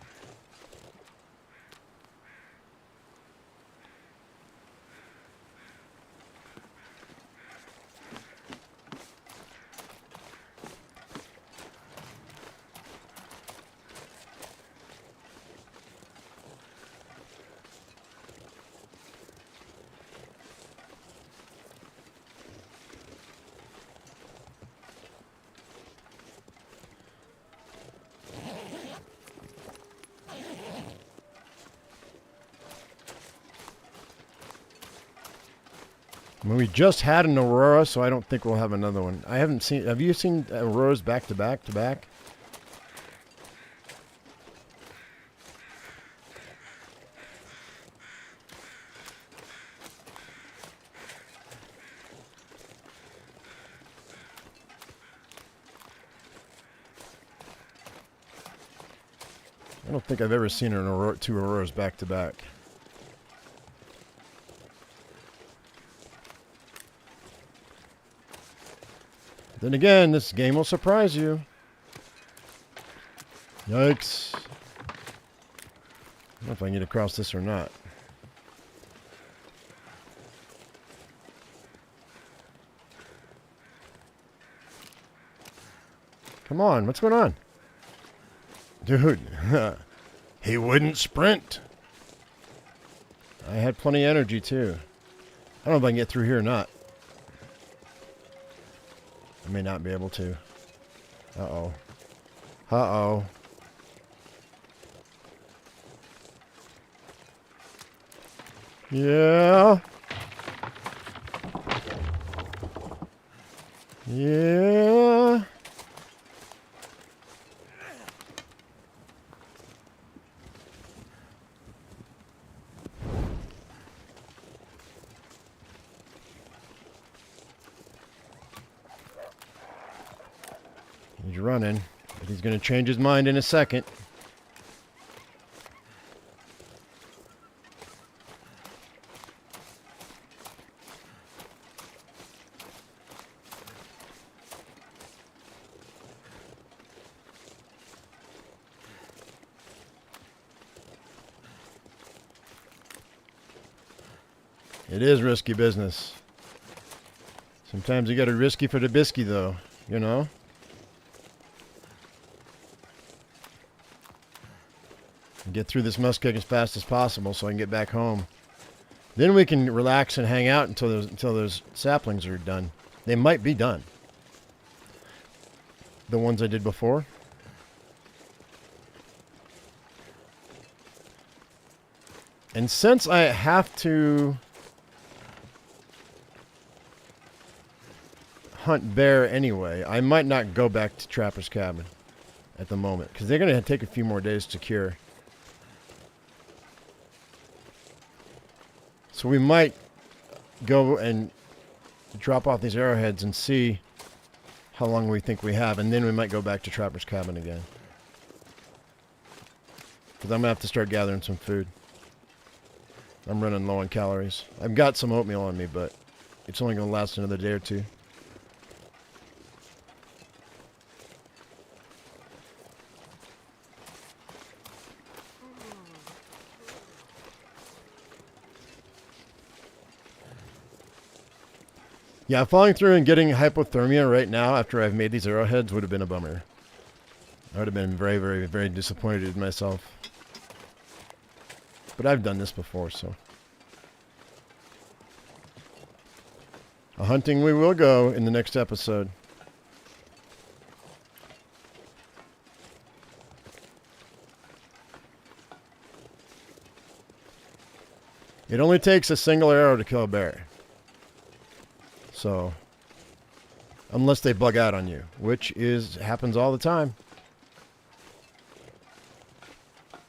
I mean, we just had an aurora, so I don't think we'll have another one. I haven't seen... Have you seen auroras back to back to back? I don't think I've ever seen an aurora, 2 auroras back to back. Then again, this game will surprise you. Yikes. I don't know if I can get across this or not. Come on, what's going on? Dude, he wouldn't sprint. I had plenty of energy too. I don't know if I can get through here or not. I may not be able to. Uh-oh. Uh-oh. Yeah. Yeah. He's running, but he's going to change his mind in a second. It is risky business. Sometimes you got to risky for the bisky, though, you know? Get through this muskeg as fast as possible so I can get back home. Then we can relax and hang out until those saplings are done. They might be done. The ones I did before. And since I have to hunt bear anyway, I might not go back to Trapper's Cabin at the moment, because they're going to take a few more days to cure. So we might go and drop off these arrowheads and see how long we think we have, and then we might go back to Trapper's Cabin again. Because I'm going to have to start gathering some food. I'm running low on calories. I've got some oatmeal on me, but it's only going to last another day or two. Yeah, falling through and getting hypothermia right now after I've made these arrowheads would have been a bummer. I would have been very, very, very disappointed in myself. But I've done this before, so. A hunting we will go in the next episode. It only takes a single arrow to kill a bear. So, unless they bug out on you, which happens all the time. At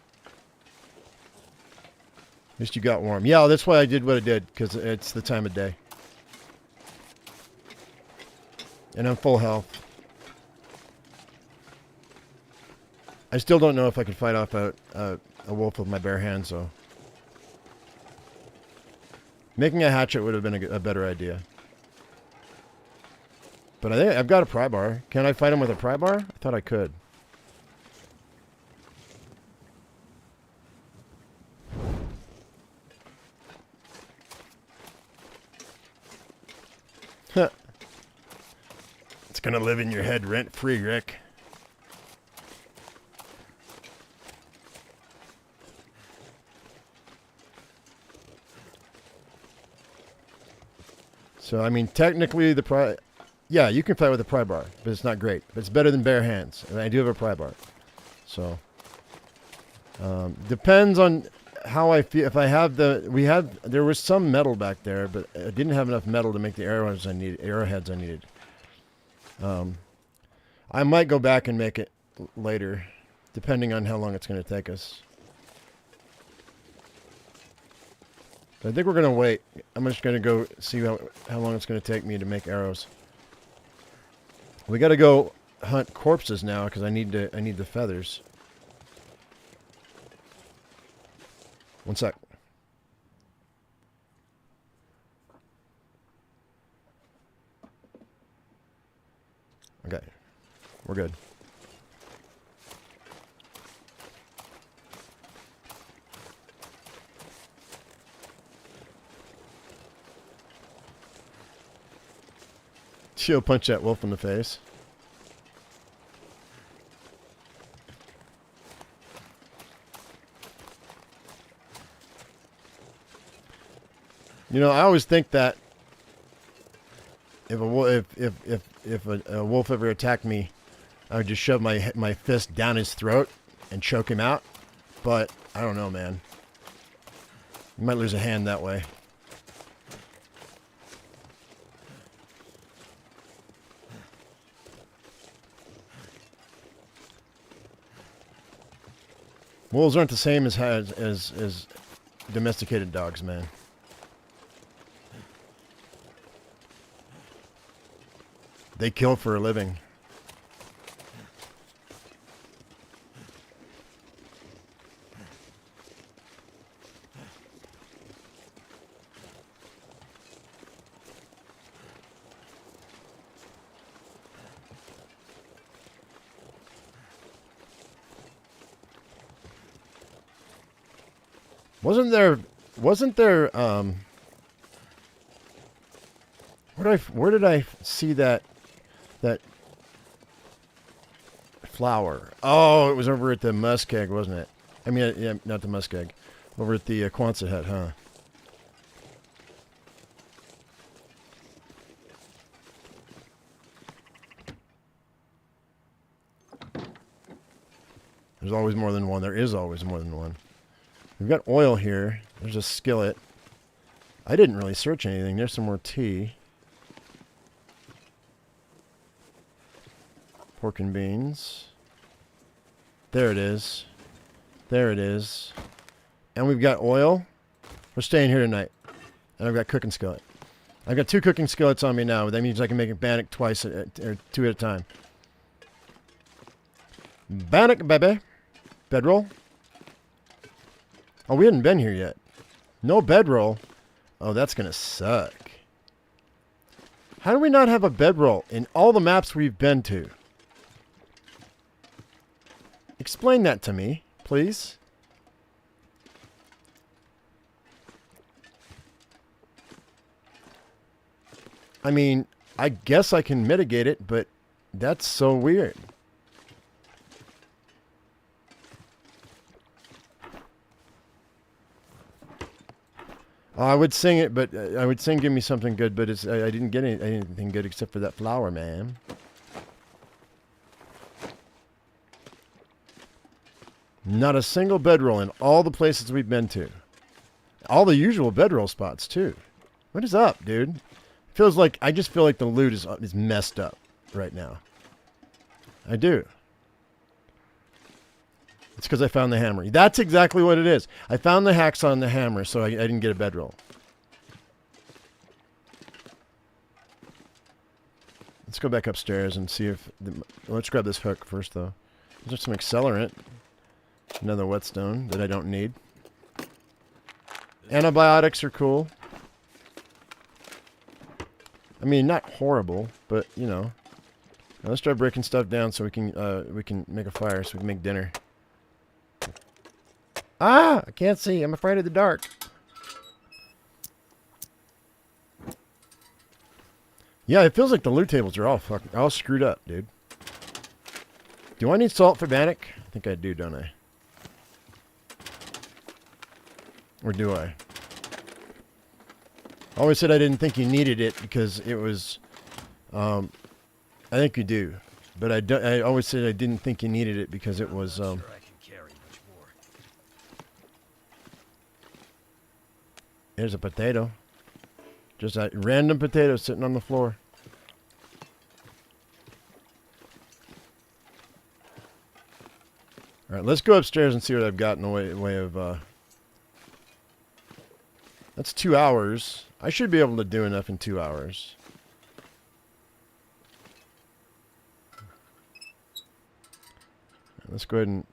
least you got warm. Yeah, that's why I did what I did, because it's the time of day. And I'm full health. I still don't know if I could fight off a wolf with my bare hands, though. Making a hatchet would have been a better idea. But I think I've got a pry bar. Can I fight him with a pry bar? I thought I could. Huh. It's gonna live in your head rent-free, Rick. So, I mean, technically the pry... Yeah, you can fight with a pry bar, but it's not great. But it's better than bare hands, and I do have a pry bar. So, depends on how I feel. If I have there was some metal back there, but I didn't have enough metal to make the arrowheads I needed. I might go back and make it later, depending on how long it's going to take us. But I think we're going to wait. I'm just going to go see how long it's going to take me to make arrows. We got to go hunt corpses now because I need the feathers. One sec. Okay. We're good. She'll punch that wolf in the face. You know, I always think that if a wolf ever attacked me, I would just shove my fist down his throat and choke him out. But I don't know, man. You might lose a hand that way. Wolves aren't the same as domesticated dogs, man. They kill for a living. Wasn't there, where did I see that flower? Oh, it was over at the muskeg, wasn't it? I mean, yeah, not the muskeg. Over at the Quonset hut, huh? There's always more than one. There is always more than one. We've got oil here. There's a skillet. I didn't really search anything. There's some more tea. Pork and beans. There it is. There it is. And we've got oil. We're staying here tonight. And I've got cooking skillet. I've got 2 cooking skillets on me now. That means I can make a bannock twice, or 2 at a time. Bannock, baby. Bedroll. Oh, we hadn't been here yet. No bedroll. Oh, that's going to suck. How do we not have a bedroll in all the maps we've been to? Explain that to me, please. I mean, I guess I can mitigate it, but that's so weird. Oh, I would sing it, but I would sing "Give Me Something Good," but I didn't get anything good except for that flower, man. Not a single bedroll in all the places we've been to. All the usual bedroll spots too. What is up, dude? Feels like I just feel like the loot is messed up right now. I do. It's because I found the hammer. That's exactly what it is. I found the hacksaw and the hammer, so I didn't get a bedroll. Let's go back upstairs and see if... let's grab this hook first, though. There's some accelerant. Another whetstone that I don't need. Antibiotics are cool. I mean, not horrible, but, you know. Now let's start breaking stuff down so we can make a fire, so we can make dinner. Ah! I can't see. I'm afraid of the dark. Yeah, it feels like the loot tables are all screwed up, dude. Do I need salt for bannock? I think I do, don't I? Or do I? I always said I didn't think you needed it because it was... I think you do. But I always said I didn't think you needed it because it was... I'm not sure I can carry much more. There's a potato. Just a random potato sitting on the floor. Alright, let's go upstairs and see what I've got in the way of... That's 2 hours. I should be able to do enough in 2 hours. Let's go ahead and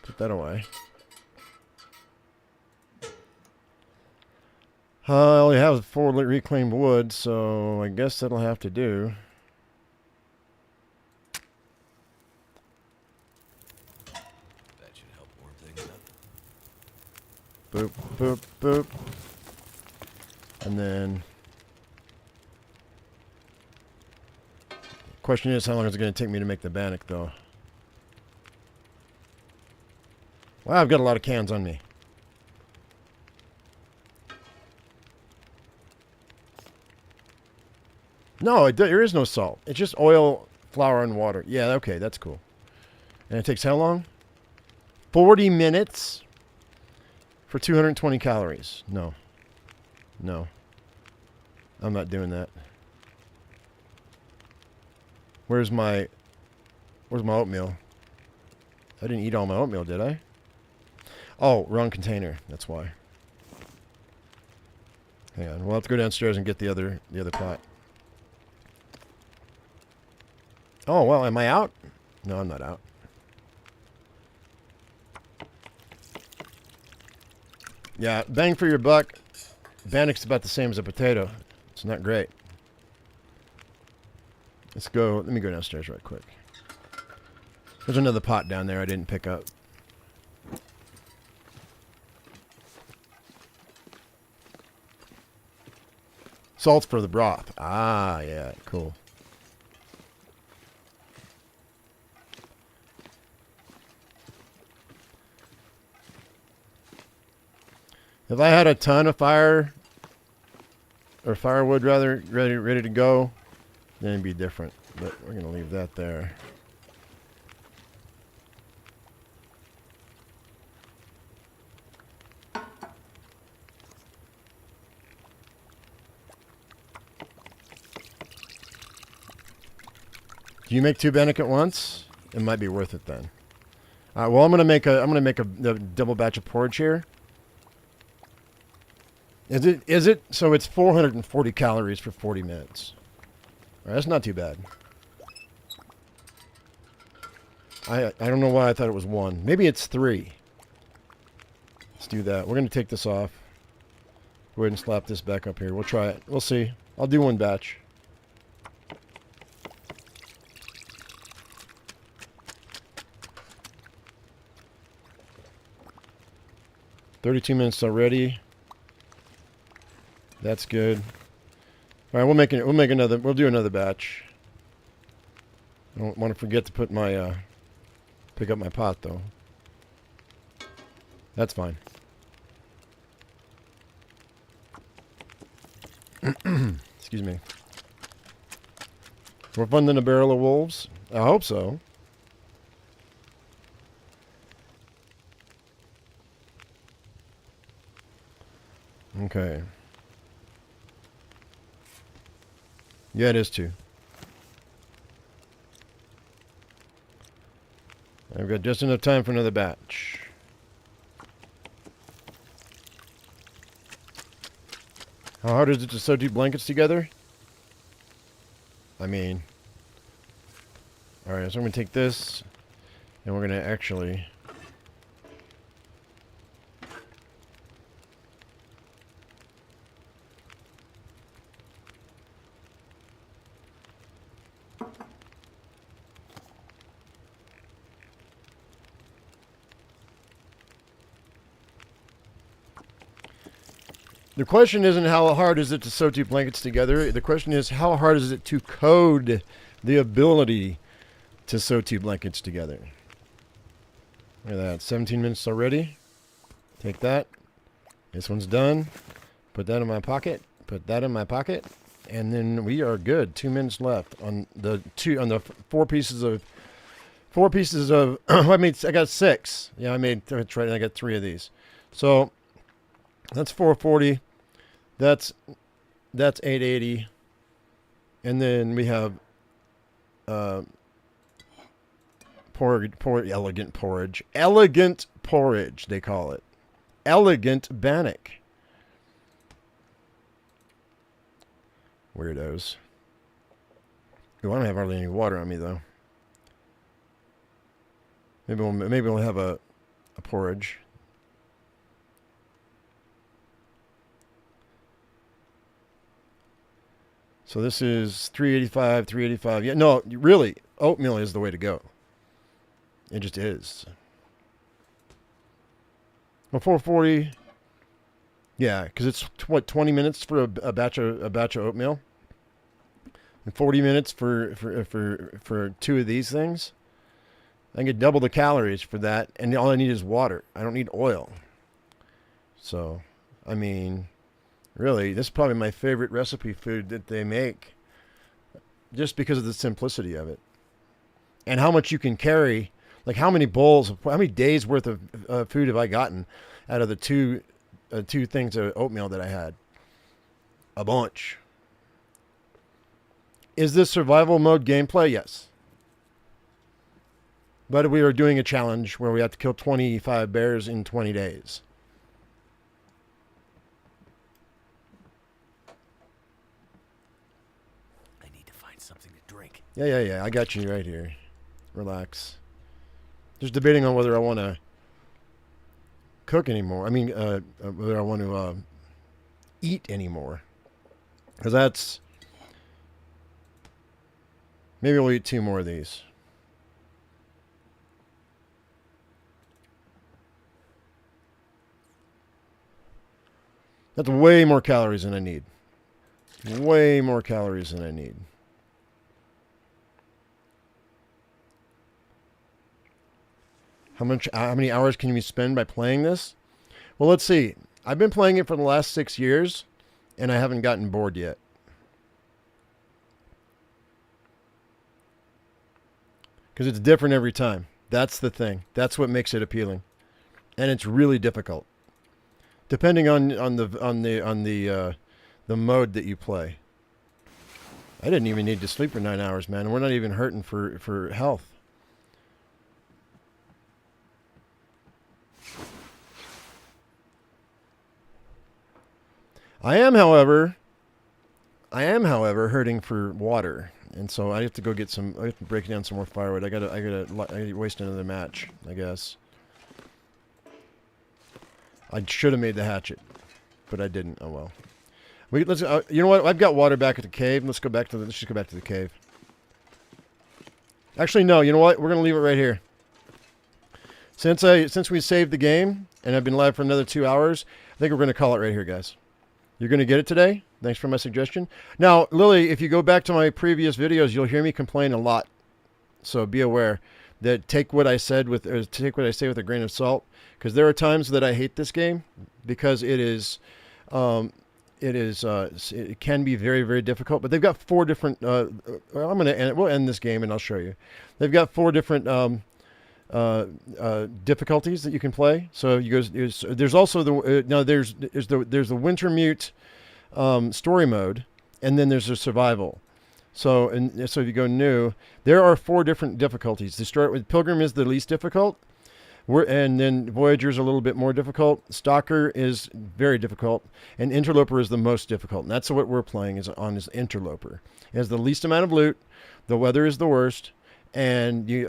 put that away. I only have 4 reclaimed wood, so I guess that'll have to do. That should help warm things up. Boop, boop, boop. And then... question is, how long is it going to take me to make the bannock, though? Wow, I've got a lot of cans on me. No, there is no salt. It's just oil, flour, and water. Yeah, okay, that's cool. And it takes how long? 40 minutes for 220 calories. No. No. I'm not doing that. Where's my oatmeal? I didn't eat all my oatmeal, did I? Oh, wrong container. That's why. Hang on. We'll have to go downstairs and get the other pot. Oh, well, am I out? No, I'm not out. Yeah, bang for your buck. Bannock's about the same as a potato. It's not great. Let's go. Let me go downstairs right quick. There's another pot down there I didn't pick up. Salt's for the broth. Ah, yeah, cool. If I had a ton of fire, or firewood rather, ready to go, then it'd be different. But we're going to leave that there. Do you make 2 Bannock at once? It might be worth it then. All right, well, I'm gonna make a double batch of porridge here. Is it? So it's 440 calories for 40 minutes. All right, that's not too bad. I don't know why I thought it was 1. Maybe it's 3. Let's do that. We're gonna take this off. Go ahead and slap this back up here. We'll try it. We'll see. I'll do 1 batch. $32 minutes already. That's good. All right, we'll do another batch. I don't want to forget to put my pick up my pot though. That's fine. Excuse me. More fun than a barrel of wolves? I hope so. Okay. Yeah, it is 2. I've got just enough time for another batch. How hard is it to sew 2 blankets together? I mean... Alright, so I'm going to take this, and we're going to actually... The question isn't how hard is it to sew 2 blankets together. The question is how hard is it to code the ability to sew 2 blankets together. Look at that. 17 minutes already. Take that. This one's done. Put that in my pocket. Put that in my pocket. And then we are good. 2 minutes left on the 4 pieces of I got 6. Yeah, that's right. I got 3 of these. So that's 440. That's 880. And then we have elegant porridge. Elegant porridge, they call it. Elegant bannock. Weirdos. Ooh, I don't have hardly any water on me though. Maybe we'll have a porridge. So this is 385, 385. Yeah, no, really, oatmeal is the way to go. It just is. Well, 440. Yeah, because it's what 20 minutes for a batch of oatmeal, and 40 minutes for 2 of these things. I get double the calories for that, and all I need is water. I don't need oil. So, I mean, really, this is probably my favorite recipe food that they make, just because of the simplicity of it, and how much you can carry. Like how many days worth of food have I gotten out of the two things of oatmeal that I had? A bunch. Is this survival mode gameplay? Yes. But we are doing a challenge where we have to kill 25 bears in 20 days. I need to find something to drink. Yeah. I got you right here. Relax. Just debating on whether I want to cook anymore. I mean, whether I want to eat anymore. Because that's... Maybe we'll eat 2 more of these. That's way more calories than I need. Way more calories than I need. How many hours can you spend by playing this? Well, let's see. I've been playing it for the last 6 years, and I haven't gotten bored yet. Because it's different every time. That's the thing. That's what makes it appealing, and it's really difficult, depending on the mode that you play. I didn't even need to sleep for 9 hours, man. We're not even hurting for health. I am, however, hurting for water, and so I have to go get some. I have to break down some more firewood. I gotta waste another match, I guess. I should have made the hatchet, but I didn't. Oh well. Let's. You know what? I've got water back at the cave. Let's just go back to the cave. Actually, no. You know what? We're gonna leave it right here. Since we saved the game and I've been live for another 2 hours, I think we're gonna call it right here, guys. You're going to get it today? Thanks for my suggestion. Now, Lily, if you go back to my previous videos, you'll hear me complain a lot. So be aware that take what I say with a grain of salt, because there are times that I hate this game because it can be very, very difficult. But they've got 4 different. We'll end this game and I'll show you. They've got 4 different difficulties that you can play. So there's also there's the Wintermute story mode, and then there's a survival. So if you go new, there are 4 different difficulties. To start with, Pilgrim is the least difficult, and then Voyager's a little bit more difficult. Stalker is very difficult, and Interloper is the most difficult. And that's what we're playing is Interloper. It has the least amount of loot. The weather is the worst. And it's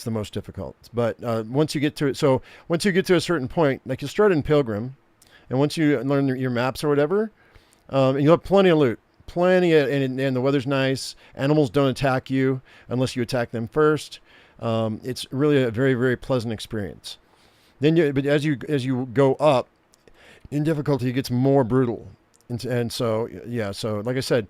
the most difficult. But once you get to it, once you get to a certain point, like you start in Pilgrim, and once you learn your maps or whatever, you'll have plenty of loot, and the weather's nice. Animals don't attack you unless you attack them first. It's really a very, very pleasant experience. But as you go up in difficulty, it gets more brutal, and so yeah. So like I said,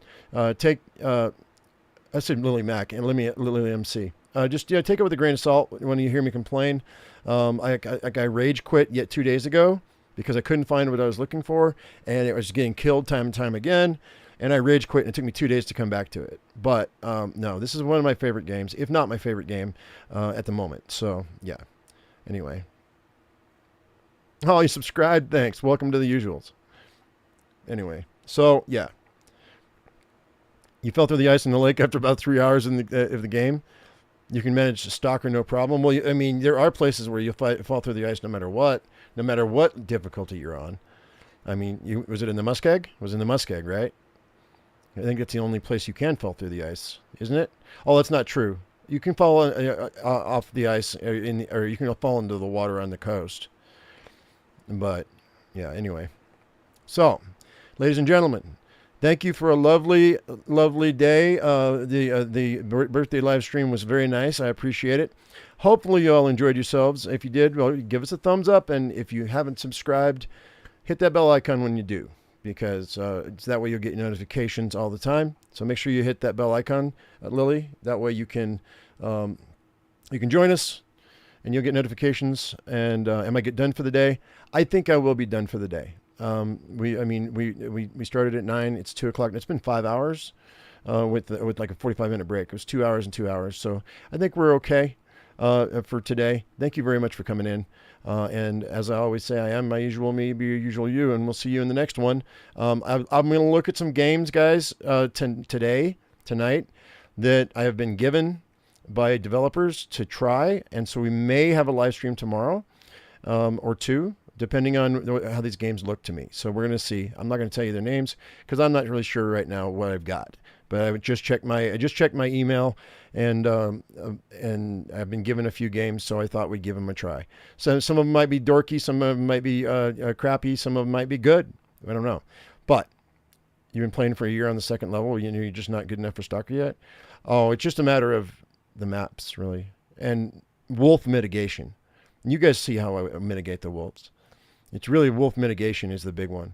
I said Lily Mac and Lily MC. Just take it with a grain of salt when you hear me complain. I rage quit yet 2 days ago because I couldn't find what I was looking for, and it was getting killed time and time again. And I rage quit, and it took me 2 days to come back to it. But no, this is one of my favorite games, if not my favorite game at the moment. So yeah. Anyway. Oh, you subscribed? Thanks. Welcome to the usuals. Anyway, so yeah. You fell through the ice in the lake after about 3 hours of the game. You can manage Stalker no problem. Well, I mean, there are places where you fall through the ice no matter what difficulty you're on. I mean, was it in the Muskeg? It was in the Muskeg, right? I think it's the only place you can fall through the ice, isn't it? Oh, that's not true. You can fall off the ice, or you can fall into the water on the coast. But yeah, anyway. So, ladies and gentlemen, thank you for a lovely, lovely day. The birthday live stream was very nice. I appreciate it. Hopefully you all enjoyed yourselves. If you did, well, give us a thumbs up. And if you haven't subscribed, hit that bell icon when you do, because it's that way you'll get notifications all the time. So make sure you hit that bell icon, Lily. That way you can join us and you'll get notifications. And am I done for the day? I think I will be done for the day. We started at 9. It's 2:00. It's been 5 hours with like a 45-minute break. It was 2 hours and 2 hours. So I think we're okay for today. Thank you very much for coming in. And as I always say, I am my usual me, be your usual you, and we'll see you in the next one. I'm going to look at some games, guys, tonight, that I have been given by developers to try. And so we may have a live stream tomorrow or 2. Depending on how these games look to me. So we're going to see. I'm not going to tell you their names because I'm not really sure right now what I've got. But I just checked my email, and I've been given a few games, so I thought we'd give them a try. So some of them might be dorky, some of them might be crappy, some of them might be good. I don't know. But you've been playing for a year on the second level. You're just not good enough for Stalker yet. Oh, it's just a matter of the maps, really, and wolf mitigation. You guys see how I mitigate the wolves. It's really wolf mitigation is the big one.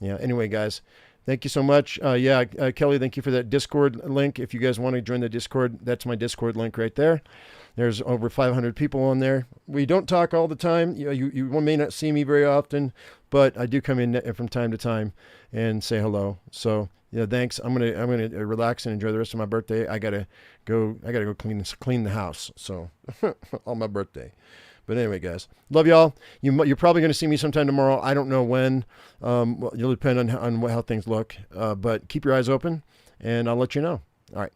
Yeah. Anyway, guys, thank you so much. Kelly, thank you for that Discord link. If you guys want to join the Discord, that's my Discord link right there. There's over 500 people on there. We don't talk all the time. You may not see me very often, but I do come in from time to time and say hello. So yeah, thanks. I'm gonna relax and enjoy the rest of my birthday. I gotta go clean the house. So on my birthday. But anyway, guys, love y'all. You're probably going to see me sometime tomorrow. I don't know when. Well, it'll depend on how things look. But keep your eyes open, and I'll let you know. All right.